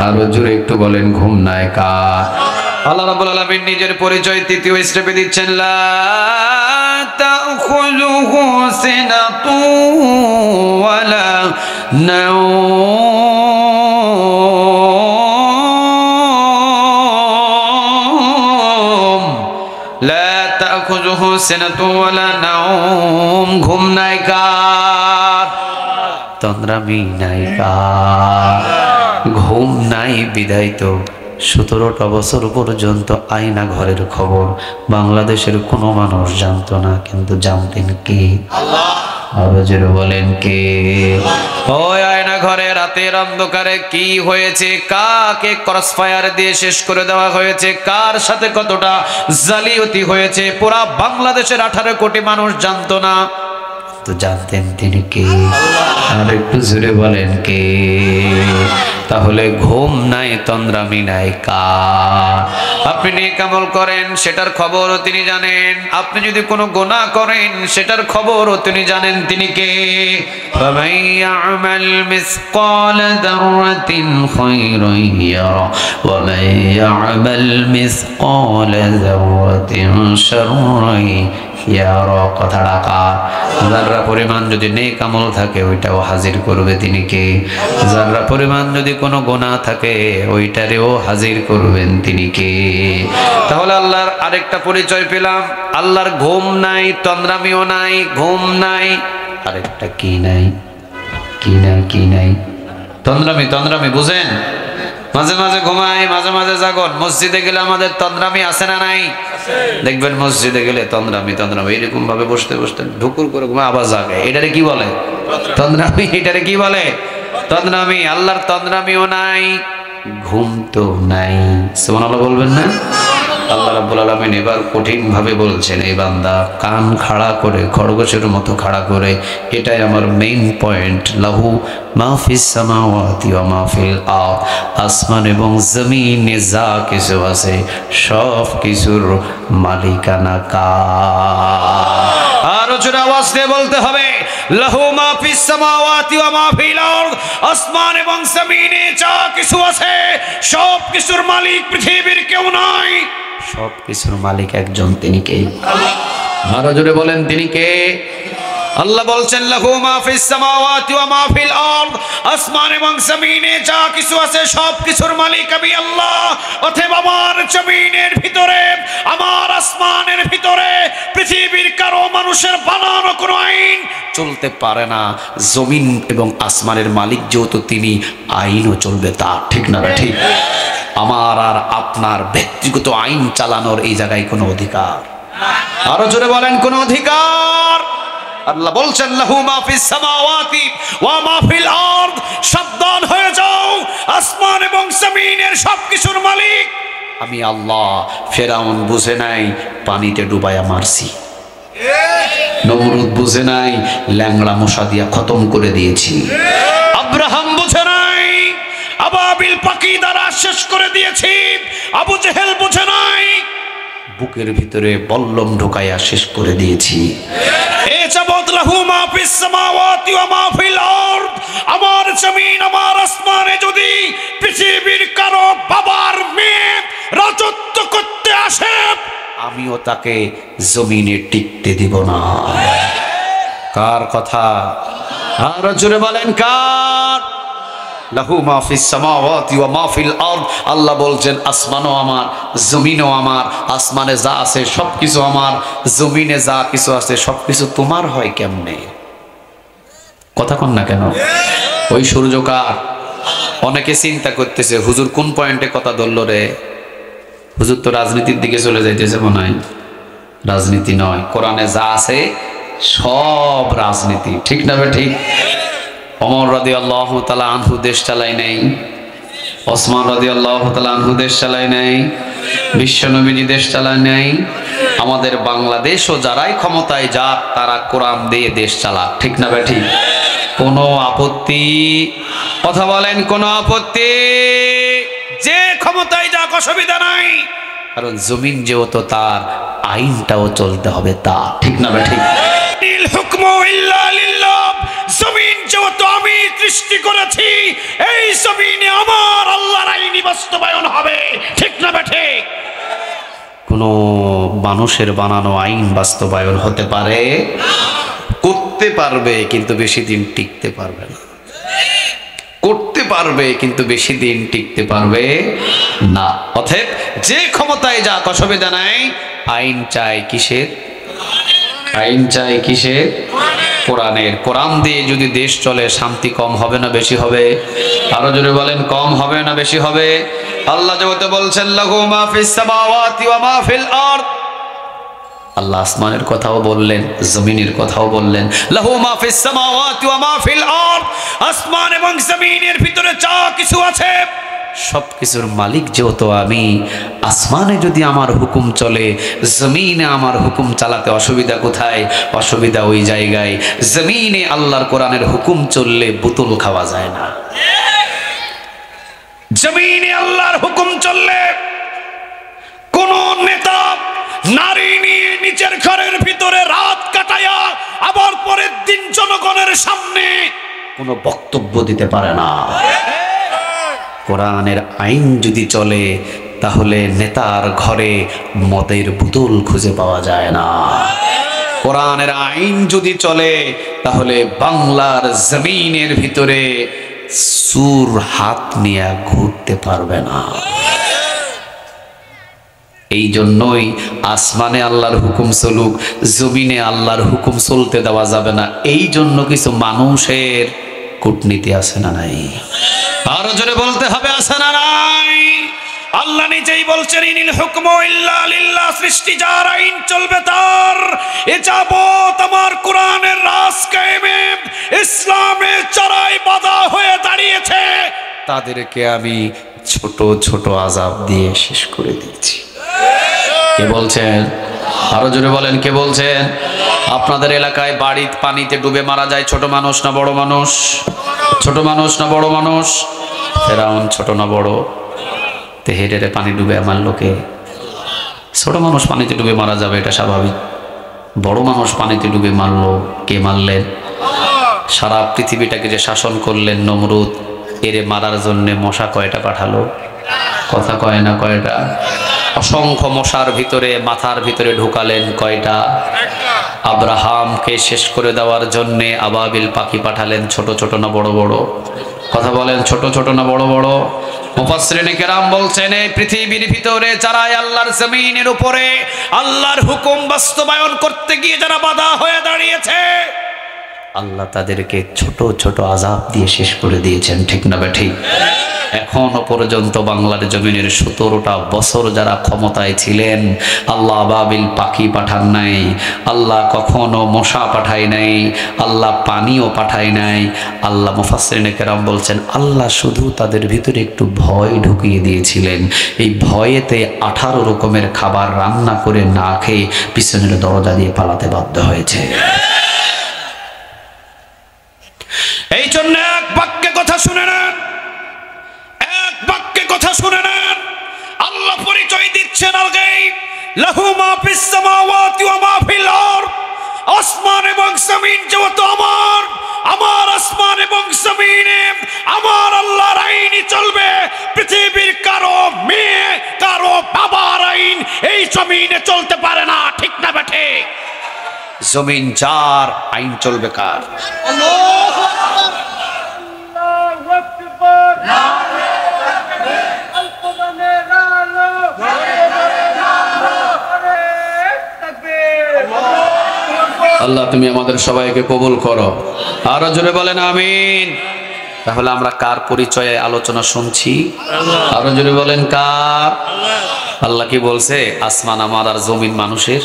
আরো জোরে একটু বলেন ঘুম নাই কার? আল্লাহ রাব্বুল আলামিন নিজের পরিচয় 3য় স্টেপে দিচ্ছেন, লা তাখুযুহু সিনাতু ওয়ালা নাওম, লা তাখুযুহু সিনাতু ওয়ালা নাওম। ঘুম নাই কার? তন্দ্রামি নাই কার? ঘুম নাই বিদায় তো 17টা বছর পর্যন্ত আয়না ঘরের খবর বাংলাদেশের কোনো মানুষ জানতো না, কিন্তু জানতেন কে? আল্লাহ। আরো জোরে বলেন কে? ওই আয়না ঘরে রাতের অন্ধকারে কি হয়েছে, কাকে ক্রসফায়ার দিয়ে শেষ করে দেওয়া হয়েছে, কার সাথে কতটা জালিয়াতি হয়েছে, পুরা বাংলাদেশের 18 কোটি মানুষ জানতো না, তো জানতেন তিনি কে? আর একটু জোরে বলেন কে? তাহলে ঘুম নাই তন্দ্রামি নাই কার? আপনি নেক আমল করেন সেটার খবরও তিনি জানেন, আপনি যদি কোনো গুনাহ করেন সেটার খবরও তিনি জানেন, তিনি কে? ফামান ইয়ামাল মিসকালা যাররাতিন খায়রান ইয়ারা ওয়া মান ইয়ামাল মিসকালা যাররাতিন শাররান ইয়ারা। কথাটা কার? যারা পরিমাণ যদি নেক আমল থাকে ওইটাও হাজির করবে তিনি কে? যারা পরিমাণ যদি কোনো গুনাহ থাকে ওইটারেও হাজির করবেন তিনি কে? তাহলে আল্লাহর আরেকটা পরিচয় পেলাম, আল্লাহর ঘুম নাই তন্দ্রামিও নাই, ঘুম নাই আরেকটা কি নাই? কি নাই? কি নাই? তন্দ্রামি। তন্দ্রামি বুঝেন? মাঝে মাঝে ঘুমাই, মাঝে মাঝে জাগন। মসজিদে গেলে আমাদের তন্দ্রামি আছে না নাই? দেখবেন মসজিদে গেলে তন্দ্রামি তন্দ্রামি এরকম ভাবে বসতে বসতে ঢুকুর করে ঘুমায় আবার জাগে, এটারে কি বলে? তন্দ্রামি। এটারে কি বলে? তন্দ্রামি। আল্লাহর তন্দ্রামিও নাই, ঘুম তো নাই। সুবহানাল্লাহ বলবেন না? আল্লাহ রাব্বুল আলামিন এবার কঠিন ভাবে বলছেন, এই বান্দা কান খাড়া করে খরগোশের মতো খাড়া করে, এটাই আমার মেইন পয়েন্ট, লাহু মা ফিস সামাওয়াতি ওয়া মা ফিল আরদ, আসমান এবং জমিনে যা কিছু আছে সব কিছুর মালিকানা কার? আর জোরে আওয়াজ দিয়ে বলতে হবে, লাহু মা ফিস সামাওয়াতি ওয়া মা ফিল আরদ, আসমান এবং জমিনে যা কিছু আছে সব কিছুর মালিক পৃথিবীর কেউ নাই, সব কিছুর মালিক একজন, তিনি কে? আরো জোরে বলেন তিনি কে? আল্লাহ বলছেন, লাহু মা ফিস সামাওয়াতি ওয়া মা ফিল আরদ, আসমান এবং জমিনে যা কিছু আছে সব কিছুর মালিক আমি আল্লাহ। অতএব আমার জমিনের ভিতরে, আমার আসমানের ভিতরে পৃথিবীর কারো মানুষের বানানো কোনো আইন চলতে পারে না। জমিন এবং আসমানের মালিক যেহেতু তিনি, আইনও চলবে তা, ঠিক না? ঠিক। আমার আর আপনার ব্যক্তিগত আইন চালানোর এই জায়গায় কোনো অধিকার? আরো জোরে বলেন, কোনো অধিকার? আল্লাহ বলছেন, লাহু মা ফিস সামাওয়াতি ওয়া মা ফিল আরদ, সাবধান হয়ে যাও, আসমান এবং জমিনের সবকিছুর মালিক আমি আল্লাহ। ফেরাউন বুঝে নাই, পানিতে ডুবায়া মারছি। নমরুদ বুঝে নাই, ল্যাংড়া মশা দিয়া খতম করে দিয়েছি। আব্রাহাম বুঝে নাই, আবাবিল পাখি দ্বারা শেষ করে দিয়েছি। আবু জেহেল বুঝে নাই, বুকের ভিতরে বল্লম ঢোকায়া শেষ করে দিয়েছি। আমার জমিন আমার আসমানে যদি পৃথিবীর কারো বাবার মেয়ে রাজত্ব করতে আসে, আমিও তাকে জমিনে টিকতে দিব না। কার কথা? আর জোরে বলেন কার? লাহু মা ফিস সামাওয়াতি ওয়া মা ফিল আরদ, আল্লাহ বলছেন আসমানও আমার, জমিনও আমার। আসমানে যা আছে সবকিছু আমার, জমিনে যা কিছু আছে সবকিছু তোমার হয় কেমনে? কথা কন না কেন? ওই সূর্য কার? অনেকে চিন্তা করতেছে, হুজুর কোন পয়েন্টে কথা ধরল রে? হুজুর তো রাজনীতির দিকে চলে যাইতেছে মনে হয়। রাজনীতি নয়, কোরআনে যা আছে সব রাজনীতি, ঠিক না? ঠিক। ওমর রাদিয়াল্লাহু তাআলা আনহু দেশ চালাই নাই, ওসমান রাদিয়াল্লাহু তাআলা আনহু দেশ চালায় নাই, বিশ্বনবীজি দেশ চালায় নাই। আমাদের বাংলাদেশও যারাই ক্ষমতায় যাক তারা কোরআন দিয়ে দেশ চালাক, ঠিক না বেঠিক? কোনো আপত্তি? কথা বলেন, কোনো আপত্তি? যে ক্ষমতায় যাক অসুবিধা নাই, কারণ জমিন যেহেতু তার, আইনটাও চলতে হবে তা, ঠিক না বেঠিক? জমিন যেহেতু আমি সৃষ্টি করেছি, এই জমিনে আমার আল্লাহর আইনি বাস্তবায়ন হবে, ঠিক না বেঠিক? কোনো মানুষের বানানো আইন বাস্তবায়ন হতে পারে? করতে পারবে কিন্তু বেশি দিন টিকতে পারবে না। করতে পারবে কিন্তু বেশি দিন টিকতে পারবে না। অতএব যে ক্ষমতায় যাক অসুবিধা নাই, আইন চাই কিসের? আইন চাই কিসের? কোরআনের। কোরআন দিয়ে যদি দেশ চলে, শান্তি কম হবে না বেশি হবে? আরো জোরে বলেন, কম হবে না বেশি হবে? আল্লাহ যেহেতু বলছেন লাহু মা ফিস সামাওয়াতি ওয়া মা ফিল আরদ, আল্লাহ আসমানের কথাও বললেন, জমিনের কথাও বললেন। লাহু মা ফিস সামাওয়াতি ওয়া মা ফিল আরদ, আসমান এবং জমিনের ভিতরে যা কিছু আছে সবকিছুর মালিক যেহেতু আমি, আসমানে যদি আমার হুকুম চলে, জমিনে আমার হুকুম চালাতে অসুবিধা কোথায়? অসুবিধা ওই জায়গায়, জমিনে আল্লাহর কোরআনের হুকুম চললে বোতল খাওয়া যায় না। জমিনে আল্লাহর হুকুম চললে কোন নেতা নারী নিয়ে নিজের ঘরের ভিতরে রাত কাটায়া আবার পরের দিন জনগণের সামনে কোনো বক্তব্য দিতে পারে না। কোরআনের আইন যদি চলে তাহলে নেতার ঘরে মদের বোতল খুঁজে পাওয়া যায় না। কোরআনের আইন যদি চলে তাহলে বাংলার জমিনের ভিতরে সুর হাত নিয়ে ঘুরতে পারবে না। এই জন্যই আসমানে আল্লাহর হুকুম চলুক, জমিনে আল্লাহর হুকুম চলতে দেওয়া যাবে না। এই জন্য কিছু মানুষের কূটনীতি আছে না নাই? আরো জোরে বলতে হবে, আছে না নাই? আল্লাহ নিজেই বলছেন ইনিল হুকমু ইল্লা লিল্লাহ, সৃষ্টি যার আইন চলবে তার। এ যাবত আমার কোরআনের রাজ কায়েমে ইসলামে চড়াই বাধা হয়ে দাঁড়িয়েছে, তাদেরকে আমি ছোট ছোট আযাব দিয়ে শেষ করে দিয়েছি। কে বলছেন? আরো জোরে বলেন, কে বলছেন? আপনাদের এলাকায় বাড়ির পানিতে ডুবে মারা যায় ছোট মানুষ না বড় মানুষ? ছোট মানুষ না বড় মানুষ? ফেরাউন ছোট না বড়? তেহেরের পানি ডুবে আমার লোকে, ছোট মানুষ পানিতে ডুবে মারা যাবে এটা স্বাভাবিক। বড় মানুষ পানিতে ডুবে মারলো, কে মারলেন? সারা পৃথিবীটাকে যে শাসন করলেন নমরুদ, এরে মারার জন্য মশা কয়টা পাঠালো? কথা কয় না কয়টা? অসংখ্য মশার ভিতরে মাথার ভিতরে ঢুকালেন কয়টা? আব্রাহামকে শেষ করে দেওয়ার জন্য আবাবিল পাখি পাঠালেন, ছোট ছোট না বড় বড়? কথা বলেন, ছোট ছোট না বড় বড়? মুফাসসিরিনে কেরাম বলছেন এই পৃথিবীর ভিতরে যারা আল্লাহর জমিনের উপরে আল্লাহর হুকুম বাস্তবায়ন করতে গিয়ে যারা বাধা হয়ে দাঁড়িয়েছে, আল্লাহ তাদেরকে ছোট ছোট আযাব দিয়ে শেষ করে দিয়েছেন, ঠিক না বেঠিক? এখনো পর্যন্ত বাংলার জমিনের 17টা বছর যারা ক্ষমতায় ছিলেন, আল্লাহ আবাবিল পাখি পাঠান নাই, আল্লাহ কখনো মশা পাঠায় নাই, আল্লাহ পানিও পাঠায় নাই। আল্লাহ মুফাসসিরিনে কেরাম বলছেন আল্লাহ শুধু তাদের ভিতরে একটু ভয় ঢুকিয়ে দিয়েছিলেন। এই ভয়েতে 18 রকমের খাবার রান্না করে না খেয়ে পিছনের দরজা দিয়ে পালাতে বাধ্য হয়েছে। এই জন্য এক বাক্যে কথা শুনে নেন, এক বাক্যে কথা শুনে নেন। আল্লাহ পরিচয় দিচ্ছেন আল-গায়ব, লাহু মা ফিস সামাওয়াতি ওয়া মা ফিল আরদ, আসমান এবং জমিন যেহেতু আমার, আমার আসমান এবং জমিনে আমার আল্লাহর আইনই চলবে। পৃথিবীর কারো মেয়ে কারো বাবার আইন এই জমিনে চলতে পারে না, ঠিক না বেঠে? জমিন যার, আইন চলবে কার? আল্লাহু আকবার, আল্লাহু আকবার, নারে তাকবীর, আল-কোরআনে আলো, নারে তাকবীর। আল্লাহ তুমি আমাদের সবাইকে কবুল করো, আরো জোরে বলেন আমিন। তাহলে আমরা কার পরিচয়ে আলোচনা শুনছি? আরো জোরে বলেন কার? আল্লাহ কি বলছে? আসমান আমার আর জমিন মানুষের।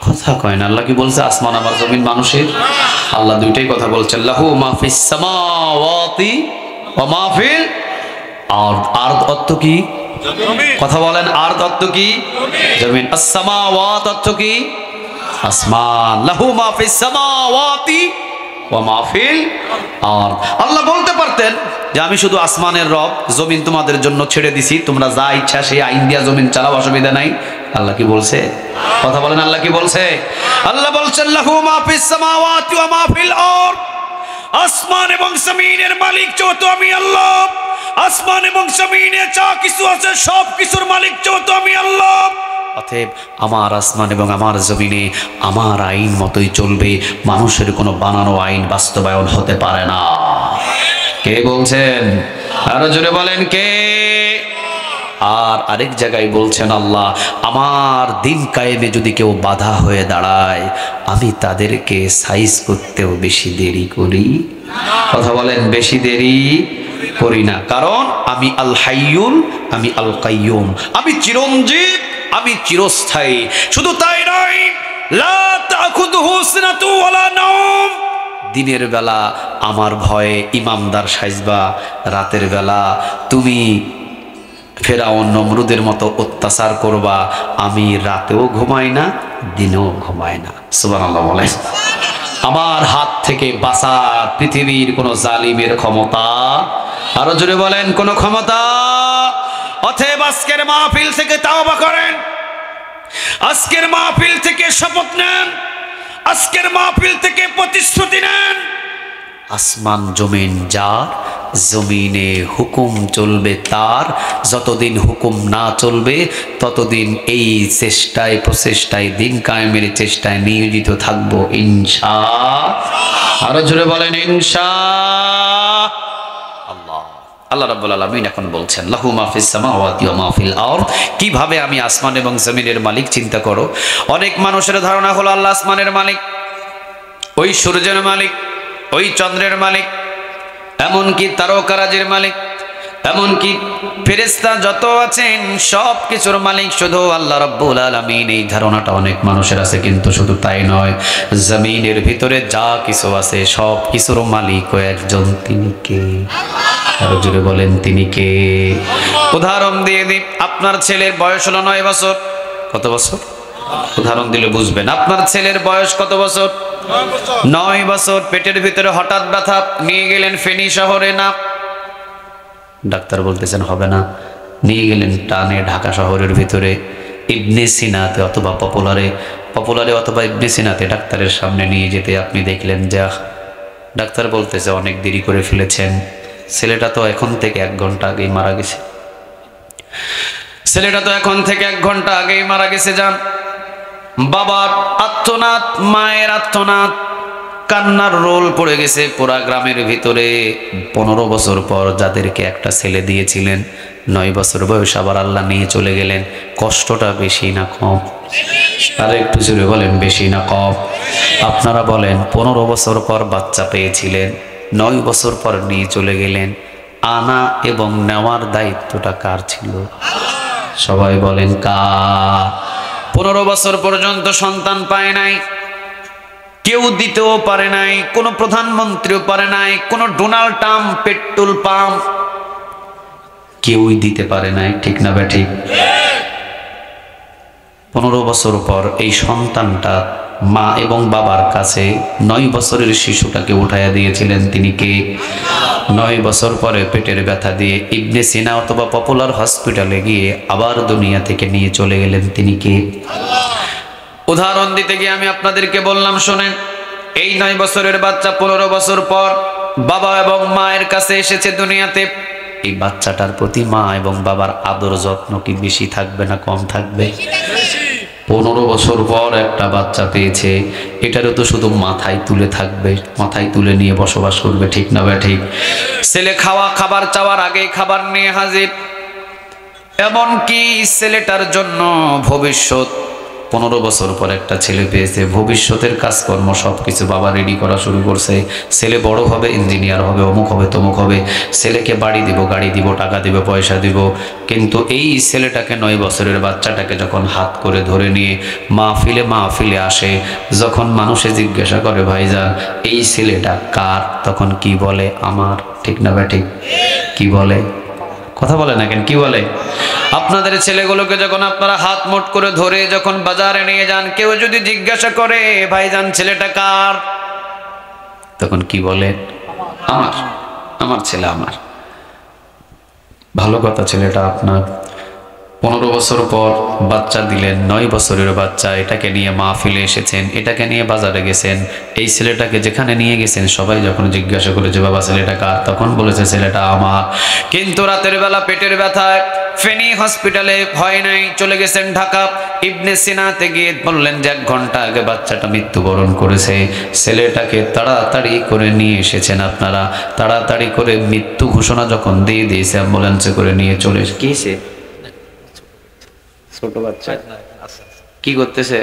কথা কয় না, আল্লাহ কি বলছে? আসমান আমার জমিন মানুষের। আল্লাহ দুইটাই কথা বলছেন, লাহু মা ফিস সামাওয়াতি ওয়া মা ফিল আর আরদ অর্থ কি? কথা বলেন, আরদ অর্থ কি? জমিন। আস-সামাওয়াত অর্থ কি? আসমান। লাহু মা ফিস সামাওয়াতি ওয়া মা ফিল আরদ। আল্লাহ বলতে পারতেন যে আমি শুধু আসমানের রব, জমিন তোমাদের জন্য ছেড়ে দিছি, তোমরা যা ইচ্ছা সেই আইন দিয়া জমিন চালাও, অসুবিধা নাই। আল্লাহ কি বলছে? কথা বলেন, আল্লাহ কি বলছে? আল্লাহ বলছেন লাহু মা ফিস সামাওয়াতি ওয়া মা ফিল আরদ। আসমান এবং জমিনের মালিক যেহেতু আমি আল্লাহ, আসমান এবং জমিনে যা কিছু আছে সব কিছুর মালিক যেহেতু আমি আল্লাহ, অতএব আমার আসমান এবং আমার জমিনে আমার আইন মতোই চলবে, মানুষের কোনো বানানো আইন বাস্তবায়ন হতে পারে না। কে বলছেন? আরো জোরে বলেন কে? আর আরেক জায়গায় বলছেন আল্লাহ, আমার দিন কায়েমে যদি কেউ বাধা হয়ে দাঁড়ায়, আমি তাদেরকে সাইজ করতেও বেশি দেরি করি। কথা বলেন, বেশি দেরি করি না, কারণ আমি আল হাইয়ুল, আমি আল কাইয়ুম, আমি চিরঞ্জীব, আমি চিরস্থায়ী। শুধু তাই নয়, লা তাখুযুহু সিনাতু ওয়ালা নাওম। দিনের বেলা আমার ভয়ে ইমামদার সাজবা, রাতের বেলা তুমি ফেরাউন নমরুদের মতো অত্যাচার করবা, আমি রাতেও ঘুমাই না, দিনেও ঘুমাই না। সুবহানাল্লাহ বলেন। আমার হাত থেকে বাঁচার পৃথিবীর কোন জালিমের ক্ষমতা, আরো জোরে বলেন, কোন ক্ষমতা। অতএব আজকের মাহফিল থেকে তাওবা করেন, আজকের মাহফিল থেকে শপথ নেন, আজকের মাহফিল থেকে প্রতিশ্রুতি নেন। আসমান জমিন যার, জমিনে হুকুম চলবে তার। যতদিন হুকুম না চলবে ততদিন এই চেষ্টায় প্রচেষ্টায়, দিন কায়েমের চেষ্টায় নিয়োজিত থাকবো ইনশাআল্লাহ। আরো জোরে বলেন ইনশাআল্লাহ। আল্লাহ রাব্বুল আলামিন এখন বলছেন লাহু মা ফিস সামাওয়াতি ওয়া মা ফিল আরদ। কিভাবে আমি আসমান এবং জমিনের মালিক চিন্তা করো। অনেক মানুষের ধারণা হলো আল্লাহ আসমানের মালিক, ওই সূর্যের মালিক, ওই চন্দ্রের মালিক, এমনকি তারকারাজির মালিক, এমনকি ফেরেশতা যত আছেন সব কিছুর মালিক শুধু আল্লাহ রাব্বুল আলামিন। এই ধারণাটা অনেক মানুষের আছে, কিন্তু শুধু তাই নয়, জমিনের ভিতরে যা কিছু আছে সব কিছুর মালিক ও একজন, তিনি কে? আরো জোরে বলেন, তিনি কে? উদাহরণ দিয়ে দিই, আপনার ছেলের বয়স হলো 9 বছর। কত বছর? উদাহরণ দিলে বুঝবেন। আপনার ছেলের বয়স কত বছর? 9 বছর। পেটের ভিতরে হঠাৎ ব্যথা, নিয়ে গেলেন ফেনী শহরে, না ডাক্তার বলতেছেন হবে না, নিয়ে গেলেন টানে ঢাকা শহরের ভিতরে ইবনে সিনাতে অথবা পপুলারে অথবা ইবনে সিনাতে। ডাক্তারের সামনে নিয়ে যেতে আপনি দেখলেন যে ডাক্তার বলতেছে অনেক দেরি করে ফেলেছেন, ছেলেটা তো এখন থেকে 1 ঘন্টা আগেই মারা গেছে, ছেলেটা তো এখন থেকে 1 ঘন্টা আগেই মারা গেছে। যান, বাবার আত্মনাদ, মায়ের আত্মনাদ, কান্নার রোল পড়ে গেছে পুরা গ্রামের ভিতরে। 15 বছর পর যাদেরকে একটা ছেলে দিয়েছিলেন, 9 বছর বয়স আবার আল্লাহ নিয়ে চলে গেলেন। কষ্টটা বেশি না কম? আর একটু জোরে বলেন, বেশি না কম? আপনারা বলেন, 15 বছর পর বাচ্চা পেয়েছিলেন, 9 বছর পর নিয়ে চলে গেলেন, আনা এবং নেওয়ার দায়িত্বটা কার ছিল? সবাই বলেন কার? 15 বছর পর্যন্ত সন্তান পায় নাই, কেউ দিতেও পারে নাই, কোনো প্রধানমন্ত্রীও পারে নাই, কোনো ডোনাল্ড ট্রাম্প পেট্রোল পাম্প কেউই দিতে পারে নাই, ঠিক না বে ঠিক? 15 বছর পর এই সন্তানটা মা এবং বাবার কাছে 9 বছরের শিশুটাকে উঠাইয়া দিয়েছিলেন, তিনি কে? 9 বছর পরে পেটের ব্যথা দিয়ে ইবনে সিনা অথবা পপুলার হসপিটালে গিয়ে আবার দুনিয়া থেকে নিয়ে চলে গেলেন, তিনি কে? উদাহরণ দিতে গিয়ে আমি আপনাদেরকে বললাম, শোনেন, এই 9 বছরের বাচ্চা 15 বছর পর বাবা এবং মায়ের কাছে এসেছে দুনিয়াতে। এই বাচ্চাটার প্রতি মা এবং বাবার আদর যত্ন কি বেশি থাকবে না কম থাকবে? 15 বছর পর একটা বাচ্চা পেয়েছে, এটারও তো শুধু মাথায় তুলে থাকবে, মাথায় তুলে নিয়ে বসবাস করবে, ঠিক না ভাই ঠিক? ছেলে খাবার চাওয়ার আগেই খাবার নিয়ে হাজির। এমনকি ছেলেটার জন্য ভবিষ্যৎ, 15 বছর পর একটা ছেলে পেয়েছে, ভবিষ্যতের কাজকর্ম সবকিছু বাবা রেডি করা শুরু করছে। ছেলে বড় হবে, ইঞ্জিনিয়ার হবে, অমুক হবে, তমুক হবে, ছেলেকে বাড়ি দিব, গাড়ি দিব, টাকা দিব, পয়সা দিব। কিন্তু এই ছেলেটাকে, 9 বছরের বাচ্চাটাকে যখন হাত করে ধরে নিয়ে মাহফিলে আসে, যখন মানুষে জিজ্ঞাসা করে ভাইজান এই ছেলেটা কার, তখন কি বলে? আমার, ঠিক না ভাই ঠিক? কি বলে? কথা বলে না কেন? কি বলে? আপনাদের ছেলেগুলোকে যখন আপনারা হাত মুঠ করে ধরে যখন বাজারে নিয়ে যান, কেউ যদি জিজ্ঞাসা করে ভাইজান ছেলেটা কার, তখন কি বলেন? আমার, আমার ছেলে আমার। ভালো কথা, ছেলেটা আপনার। 15 বছর পর বাচ্চা দিলেন, 9 বছরের বাচ্চা, এটাকে নিয়ে মাহফিলে এসেছেন, এটাকে নিয়ে বাজারে গেছেন। এই ছেলেটাকে যেখানে নিয়ে গেছেন সবাই যখন জিজ্ঞাসা করে যে বাবা ছেলেটা কার, তখন বলেছে ছেলেটা আমার। কিন্তু রাতের বেলা পেটের ব্যথায় ফেনী হসপিটালে হয় নাই, চলে গেছেন ঢাকা। ইবনে সিনাতে গিয়ে বললেন যে 1 ঘন্টা আগে বাচ্চাটা মৃত্যুবরণ করেছে। ছেলেটাকে তাড়াতাড়ি করে নিয়ে এসেছেন আপনারা, তাড়াতাড়ি করে মৃত্যু ঘোষণা যখন দিয়ে দিয়েছে, অ্যাম্বুলেন্সে করে নিয়ে চলে গিয়েছে। ছোট বাচ্চা কি করতেছে?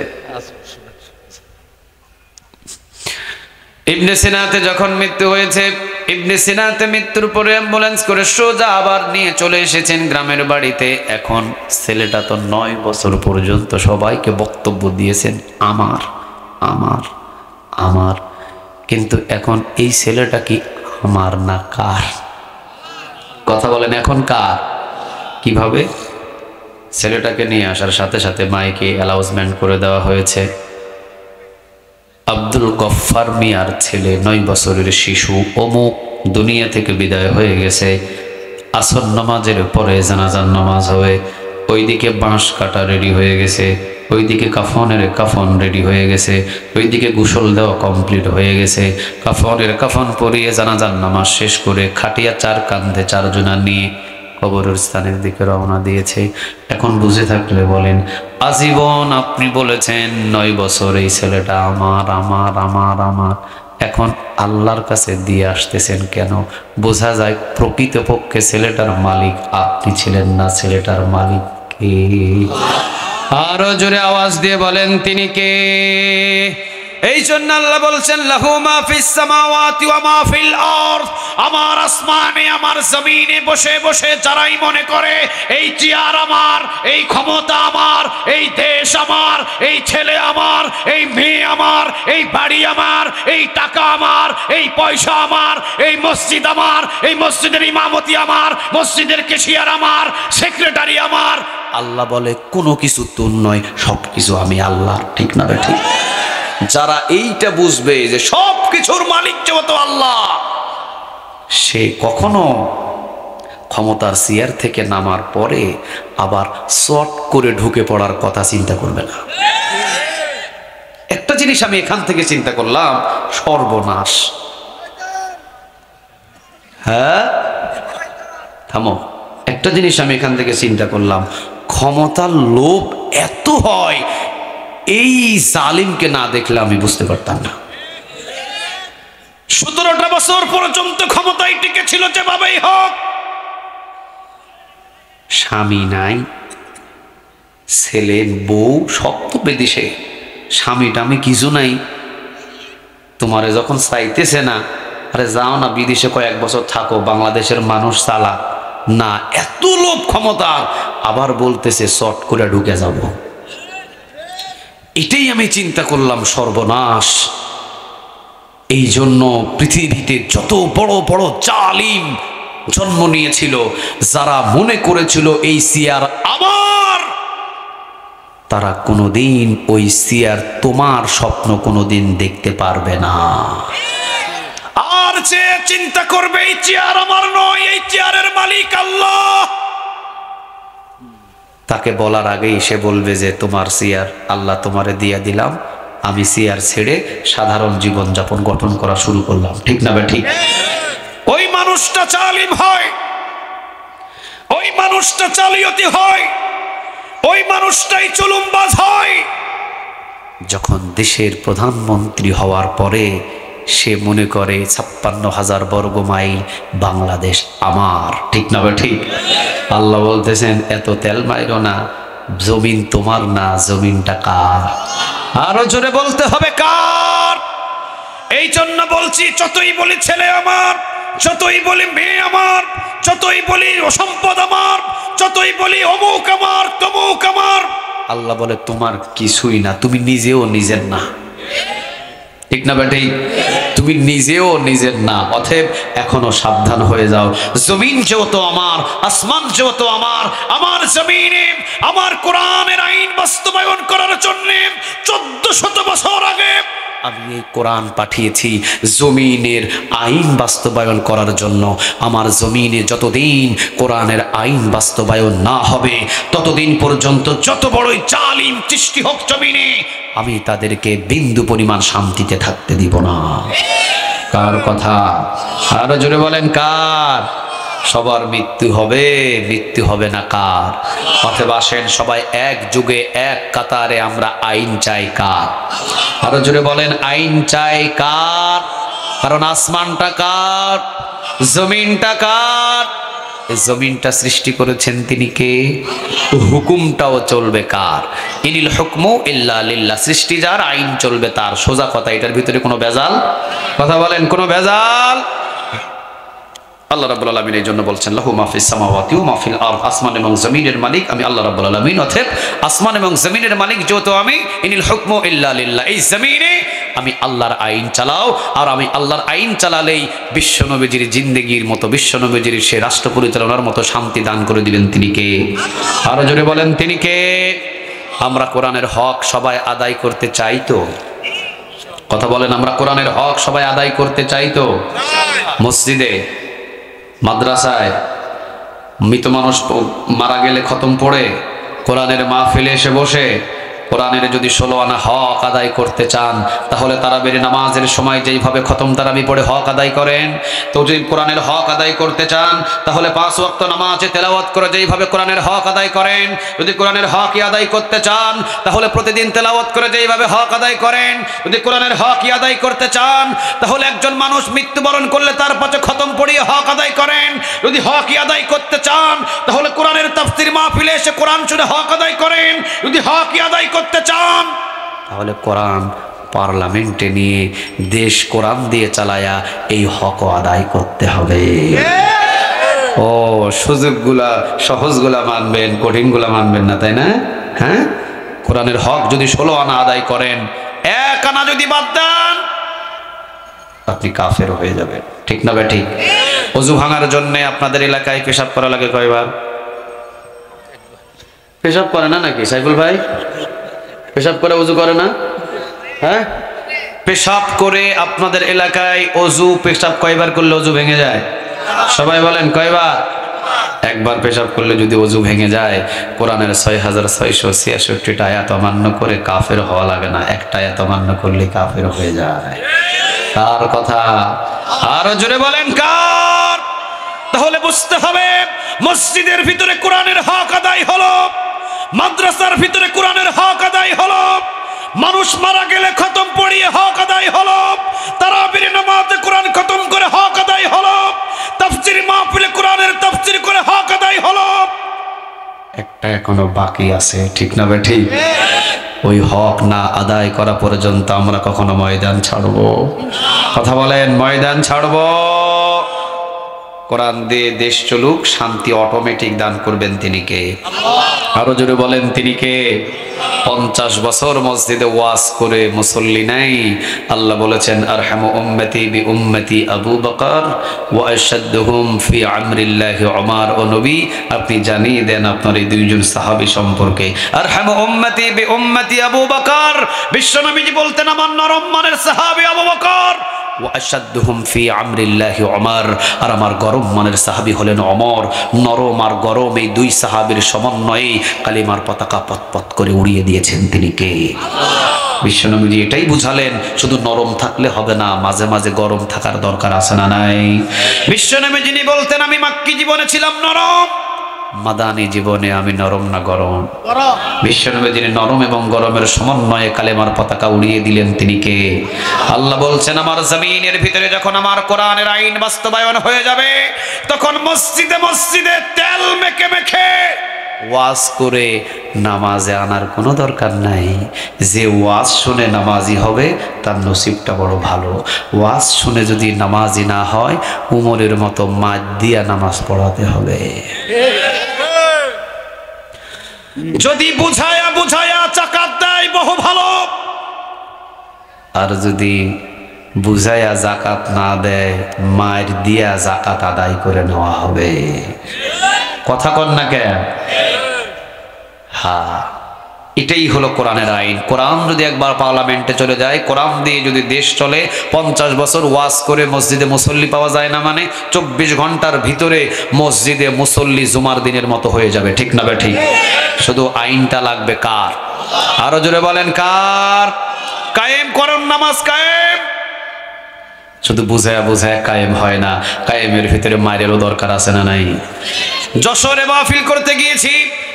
ইবনে সিনাতে যখন মৃত্যু হয়েছে, ইবনে সিনাতে মৃত্যুর পরে অ্যাম্বুলেন্স করে সোজা আবার নিয়ে চলে এসেছেন গ্রামের বাড়িতে। এখন ছেলেটা তো 9 বছর পর্যন্ত সবাইকে বক্তব্য দিয়েছেন আমার, আমার, আমার। কিন্তু এখন এই ছেলেটা কি আমার না কার? কথা বলেন, এখন কার? কিভাবে? ছেলেটাকে নিয়ে আসার সাথে সাথে মাইকে অ্যানাউন্সমেন্ট করে দেওয়া হয়েছে, আব্দুল গফফার মিয়ার ছেলে 9 বছরের শিশু অমুক দুনিয়া থেকে বিদায় হয়ে গেছে। আসর নামাজের পরে জানাজার নামাজ হবে, ওইদিকে বাঁশ কাটা রেডি হয়ে গেছে, ওইদিকে কাফনের কাফন রেডি হয়ে গেছে, ওইদিকে গোসল দেওয়া কমপ্লিট হয়ে গেছে। কাফনের কাফন পরিয়ে জানাজার নামাজ শেষ করে খাটিয়া 4 কাঁধে 4 জনা নিয়ে কবরের স্থানের দিকে রওনা দিয়েছে। এখন বুঝে থাকলে বলেন, আজীবন আপনি বলেছেন 9 বছর এই ছেলেটা আমার, আমার, আমার, আমার। এখন আল্লাহর কাছে দিয়ে আসতেছেন কেন? বোঝা যায় প্রকৃতপক্ষে ছেলেটার মালিক আপনি ছিলেন না, ছেলেটার মালিক কে? আরো জোরে আওয়াজ দিয়ে বলেন, তিনি কে? এই জন্য আল্লাহ বলছেন, লাহু মা ফিস সামাওয়াতি ওয়া মা ফিল আরদ। আমার আসমানে আমার জমিনে বসে বসে যারাই মনে করে এই চেয়ার আমার, এই ক্ষমতা আমার, এই দেশ আমার, এই ছেলে আমার, এই মেয়ে আমার, এই বাড়ি আমার, এই টাকা আমার, এই পয়সা আমার, এই মসজিদ আমার, এই মসজিদের ইমামতি আমার, মসজিদের ক্যাশিয়ার আমার, সেক্রেটারি আমার। আল্লাহ বলে কোনো কিছু তোর নয়, সবকিছু আমি আল্লাহ। ঠিক না ঠিক? যারা এইটা বুঝবে যে সব কিছুর মালিক যেহেতু আল্লাহ, সে কখনো ক্ষমতার চেয়ার থেকে নামার পরে আবার শর্ট করে ঢুকে পড়ার কথা চিন্তা করবে না। একটা জিনিস আমি এখান থেকে চিন্তা করলাম, সর্বনাশ। হ্যাঁ থামো, একটা জিনিস আমি এখান থেকে চিন্তা করলাম, ক্ষমতার লোভ এত হয়, এই জালিমকে না দেখলে আমি বুঝতে পারতাম না। 17টা বছর পর্যন্ত ক্ষমতায় টিকে ছিল যেভাবেই হোক, স্বামী নাই, ছেলে বউ সব তো বিদেশে, স্বামীটা আমি কিছু নাই। তোমারে যখন চাইতেছে না, আরে যাও না বিদেশে কয়েক বছর থাকো, বাংলাদেশের মানুষ চালা না। এত লোভ ক্ষমতা, আবার বলতেছে শর্ট করে ঢুকে যাব। এটাই আমি চিন্তা করলাম, সর্বনাশ। এই জন্য পৃথিবীতে যত বড় বড় জালিম জন্ম নিয়েছিল, যারা মনে করেছিল এই চেয়ার আমার, তারা কোনোদিন ওই চেয়ার তোমার স্বপ্ন কোনোদিন দেখতে পারবে না। আর যে চিন্তা করবে এই চেয়ার আমার নয়, এই চেয়ারের মালিক আল্লাহ, তাকে বলার আগেই সে বলবে যে তোমার চেয়ার আল্লাহ তোমারে দিয়া দিলাম, আমি চেয়ার ছেড়ে সাধারণ জীবন যাপন গঠন করা শুরু করলাম। ঠিক না ঠিক? ওই মানুষটা জালিম হয়, ওই মানুষটা জালিয়াতি হয়, ওই মানুষটাই জুলুমবাজ হয়। যখন দেশের প্রধানমন্ত্রী হওয়ার পরে সে মনে করে 56,000 বর্গ মাইল বাংলাদেশ আমার। ঠিক না ঠিক? আল্লাহ বলতেছেন এত তেল মাইরো না, জমিন তোমার না, জমিনটা কার? আরো জোরে বলতে হবে কার? এই জন্য বলছি, যতই বলি ছেলে আমার, যতই বলি মেয়ে আমার, যতই বলি সম্পদ আমার, যতই বলি অমুক আমার তমুক আমার, আল্লাহ বলে তোমার কিছুই না, তুমি নিজেও নিজের না। ঠিক না বেটি? তুমি নিজেও নিজের না। অতএব এখনো সাবধান হয়ে যাও। জমিন যেহেতু আমার, আসমান যেহেতু আমার, আমার জমিনে আমার কোরআনের আইন বাস্তবায়ন করার জন্য 1400 বছর আগে আমি এই কোরআন পাঠিয়েছি জমিনের আইন বাস্তবায়ন করার জন্য। আমার জমিনে যতদিন কোরআনের আইন বাস্তবায়ন না হবে ততদিন পর্যন্ত যত বড়ই জালিম সৃষ্টি হোক জমিনে, আমি তাদেরকে বিন্দু পরিমাণ শান্তিতে থাকতে দিব না। কার কথা? আরো জোরে বলেন কার? সবার মৃত্যু হবে, মৃত্যু হবে না কার? অতএব আসেন সবাই এক যুগে এক কাতারে আমরা আইন চাই কার? আরো জোরে বলেন আইন চাই কার? কারণ আসমানটা কার, জমিনটা কার? এই জমিনটা সৃষ্টি করেছেন তিনি কে? হুকুমটাও চলবে কার? ইনিল হুকমু ইল্লা লিল্লাহ। সৃষ্টি যার, আইন চলবে তার। সোজা কথা, এটার ভিতরে কোনো ভেজাল? কথা বলেন, কোনো ভেজাল? আল্লাহ রাব্বুল আলামিন এই জন্য বলছেন লাহু মা ফিস সামাওয়াতি ওয়া মা ফিল আরদ, আসমান এবং জমিনের মালিক আমি আল্লাহ রাব্বুল আলামিন। অতএব আসমান এবং জমিনের মালিক যেহেতু আমি, ইনিল হুকমু ইল্লা লিল্লাহ, এই জমিনে আমি আল্লাহর আইন চালাও। আর আমি আল্লাহর আইন চালালেই বিশ্বনবীজির জিন্দেগির মতো, বিশ্বনবীজির সে রাষ্ট্র পরিচালনার মতো শান্তি দান করে দিবেন তিনি কে? আরো জোরে বলেন তিনি কে? আমরা কোরআনের হক সবাই আদায় করতে চাই তো? কথা বলেন, আমরা কোরআনের হক সবাই আদায় করতে চাই তো? মসজিদে, মাদ্রাসায় মৃত মানুষ মারা গেলে খতম পড়ে কোরআনের মাহফিলে এসে বসে কোরআনের যদি 16 আনা হক আদায় করতে চান তাহলে তারাবির নামাজের সময় যেইভাবে খতম তারাবি পড়ে হক আদায় করেন, তো যদি কোরআনের হক আদায় করতে চান তাহলে 5 ওয়াক্ত নামাজে তেলাওয়াত করে যেইভাবে কোরআনের হক আদায় করেন, যদি কোরআনের হকই আদায় করতে চান তাহলে প্রতিদিন তেলাওয়াত করে যেইভাবে হক আদায় করেন, যদি কোরআনের হকই আদায় করতে চান তাহলে একজন মানুষ মৃত্যুবরণ করলে তার পাশে খতম পড়িয়ে হক আদায় করেন, যদি হকই আদায় করতে চান তাহলে কোরআনের তাফসীর মাহফিলে এসে কোরআন শুনে হক আদায় করেন, যদি হকই আদায় করতে চান তাহলে কোরআন পার্লামেন্টে নিয়ে দেশ কোরআন দিয়ে চালায়া এই হক আদায় করতে হবে। ও সুযোগগুলা সহজগুলা মানবেন, কঠিনগুলা মানবেন না, তাই না? হ্যাঁ, কোরআনের হক যদি 16 আনা আদায় করেন, 1 আনা যদি বাদ দেন আপনি কাফের হয়ে যাবেন। ঠিক না বে ঠিক? ওযু ভাঙার জন্য আপনাদের এলাকায় পেশাব করা লাগে কয়বার? পেশাব করে না নাকি সাইফুল ভাই? পেশাব করে ওযু করে না? হ্যাঁ, পেশাব করে আপনাদের এলাকায় ওযু পেশাব কয়বার করলে ওযু ভেঙে যায়? সবাই বলেন কয়বার? একবার পেশাব করলে যদি ওযু ভেঙে যায়, কোরআনের 6666টা আয়াত অমান্য করে কাফের হওয়া লাগে না, একটা আয়াত অমান্য করলে কাফের হয়ে যায়। কার কথা? আরো জোরে বলেন কার? তাহলে বুঝতে হবে মসজিদের ভিতরে কোরআনের হক আদায় হলো, মাদ্রাসার ভিতরে কোরআনের হক আদায় হলো, মানুষ মারা গেলে খতম পড়িয়ে হক আদায় হলো, তারাবির নামাজে কোরআন খতম করে হক আদায় হলো, তাফসীর মাহফিলে কোরআনের তাফসীর করে হক আদায় হলো। একটা এখনো বাকি আছে, ঠিক না ভাই? ঠিক। ওই হক না আদায় করা পর্যন্ত আমরা কখনো ময়দান ছাড়বো? কথা বলেন, ময়দান ছাড়বো? কোরআন দিয়ে দেশ চলুক, শান্তি অটোমেটিক দান করবেন তিনি কে? আরো জোরে বলেন তিনি কে? 50 বছর মসজিদে ওয়াজ করে মুসল্লি নাই। আল্লাহ বলেছেন আরহামু উম্মতি বি উম্মতি আবু বকর ওয়া আশাদহুম ফি আমরিল্লাহি উমর। ও নবী, আপনি জানিয়ে দেন আপনার এই দুইজন সাহাবী সম্পর্কে। আরহামু উম্মতি বি উম্মতি আবু বকর, বিশ্বনবীজি বলতেন আমার নরম মনের সাহাবী আবু বকর, ওয়া আশাদহুম ফি আমরিল্লাহি উমর, আর আমার গরম মনের সাহাবী হলেন ওমর। নরম আর গরম এই দুই সাহাবীর সমন্বয়ে কালিমার পতাকা পতপত করে উড়িয়ে দিয়েছেন তিনি কে? বিশ্বনবীজি এটাই বুঝালেন শুধু নরম থাকলে হবে না, মাঝে মাঝে গরম থাকার দরকার আছে না নাই? বিশ্বনবী যিনি বলতেন আমি মাক্কি জীবনে ছিলাম নরম, মাদানী জীবনে আমি নরম না গরম? বিশ্বনবী যিনি নরম এবং গরমের সমন্বয়ে কালেমার পতাকা উড়িয়ে দিলেন তিনি কে? আল্লাহ বলছেন আমার জমিনের ভিতরে যখন আমার কোরআনের আইন বাস্তবায়ন হয়ে যাবে তখন মসজিদে মসজিদে তেল মেখে মেখে ওয়াজ করে নামাজে আনার কোনো দরকার নাই। যে ওয়াজ শুনে নামাজি হবে তার নসিবটা বড় ভালো। ওয়াজ শুনে যদি নামাজি না হয় উমরের মতো মাঠ দিয়া নামাজ পড়াতে হবে। যদি বুঝায়া চাকাত দেয় বহু ভালো, আর যদি বুঝাইয়া জাকাত না দেয়, মায়ের দিয়া জাকাত আদায় করে নেওয়া হবে। কথা কন না কেন? হ্যাঁ, এটাই হলো কোরআনের আইন। কোরআন যদি একবার পার্লামেন্টে চলে যায়, কোরআন দিয়ে যদি দেশ চলে, 50 বছর ওয়াজ করে মসজিদে মুসল্লি পাওয়া যায় না, মানে 24 ঘন্টার ভিতরে মসজিদে মুসল্লি জুমার দিনের মতো হয়ে যাবে। ঠিক না ঠিক? শুধু আইনটা লাগবে কার? আরো জোরে বলেন কার? কায়েম করুন নামাজ, কায়েম। শুধু বুঝায়া বুঝায়া কায়েম হয় না, কায়েমের ভিতরে মায়েরও দরকার আছে না নাই? যশোরে মাহফিল করতে গিয়েছি,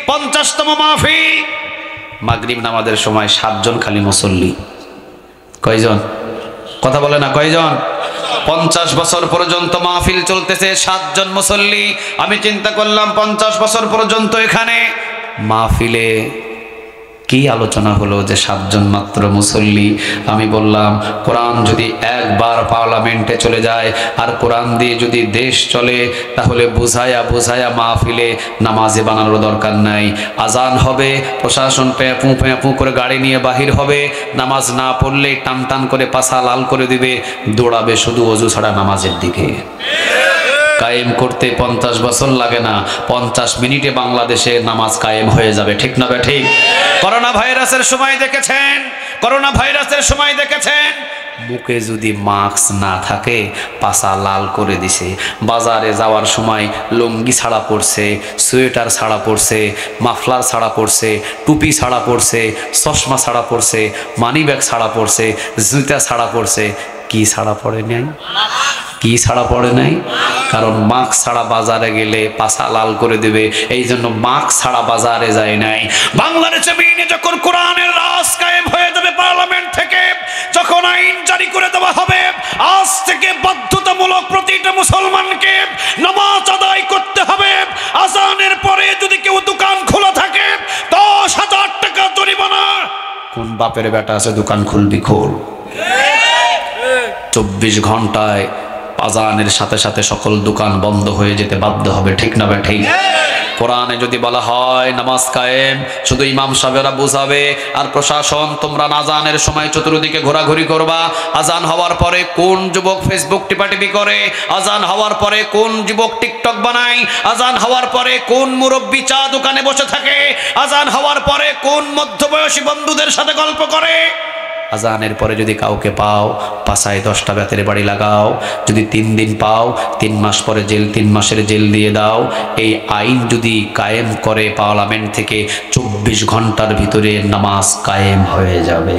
50তম মাহফিল। মাগরিব নামাজের সময় 7 জন খালি মুসল্লি। কয়জন? কথা বলে না, কয়জন? 50 বছর পর্যন্ত মাহফিল চলতেছে, 7 জন মুসল্লি। আমি চিন্তা করলাম 50 বছর পর্যন্ত এখানে মাহফিলে কি আলোচনা হলো যে 7 জন মাত্র মুসল্লি। আমি বললাম কোরআন যদি একবার পার্লামেন্টে চলে যায় আর কোরআন দিয়ে যদি দেশ চলে, তাহলে বুঝায়া বুঝায়া মাহফিলে নামাজে বানানোর দরকার নাই। আজান হবে, প্রশাসন প্যাপু প্যাপু করে গাড়ি নিয়ে বাহির হবে, নামাজ না পড়লে টান টান করে পাছা লাল করে দিবে, দৌড়াবে শুধু ওযু ছাড়া নামাজের দিকে। কায়েম করতে 50 বছর লাগে না, 50 মিনিটে বাংলাদেশে নামাজ কায়েম হয়ে যাবে। ঠিক না ঠিক? করোনা ভাইরাসের সময় দেখেছেন, করোনা ভাইরাসের সময় দেখেছেন, মুখে যদি মাস্ক না থাকে পাছা লাল করে দিছে। বাজারে যাওয়ার সময় লুঙ্গি ছাড়া পড়ছে, সোয়েটার ছাড়া পড়ছে, মাফলার ছাড়া পড়ছে, টুপি ছাড়া পড়ছে, চশমা ছাড়া পড়ছে, মানি ব্যাগ ছাড়া পড়ছে, জুতা ছাড়া পড়ছে। কি ছাড়া পড়ে নাই? কি ছাড়া পড়ে নাই? কারণ মাস্ক ছাড়া বাজারে গেলে পাছা লাল করে দেবে, এই জন্য মাস্ক ছাড়া বাজারে যায় নাই। বাংলার জমিনে যখন কোরআনের রাজ কায়েম হয়ে যাবে পার্লামেন্ট থেকে, যখন আইন জারি করে দেওয়া হবে, আজ থেকে বাধ্যতামূলক প্রতিটা মুসলমানকে নামাজ আদায় করতে হবে। আজানের পরে যদি কেউ দোকান খোলা থাকে 10,000 টাকা জরিমানা। কোন বাপের বেটা আছে দোকান খুলবি? খোল। 24 ঘন্টায় আজানের সাথে সাথে সকল দোকান বন্ধ হয়ে যেতে বাধ্য হবে। ঠিক না ঠিক? কোরআনে যদি বলা হয় নামাজ কায়েম, শুধু ইমাম সাহেবরা বুঝাবে আর প্রশাসন তোমরা আজানের সময় চতুর্দিকে ঘোরাঘুরি করবা। আজান হওয়ার পরে কোন যুবক ফেসবুক টিপাটিপি করে, আজান হওয়ার পরে কোন যুবক টিকটক বানায়, আজান হওয়ার পরে কোন মুরব্বি চা দোকানে বসে থাকে, আজান হওয়ার পরে কোন মধ্যবয়সী বন্ধুদের সাথে গল্প করে। আজানের পরে যদি কাউকে পাও, পাছায় 10টা বেতের বাড়ি লাগাও। যদি 3 দিন পাও, 3 মাস পরে জেল, 3 মাসের জেল দিয়ে দাও। এই আইন যদি কায়েম করে পার্লামেন্ট থেকে, 24 ঘন্টার ভিতরে নামাজ কায়েম হয়ে যাবে।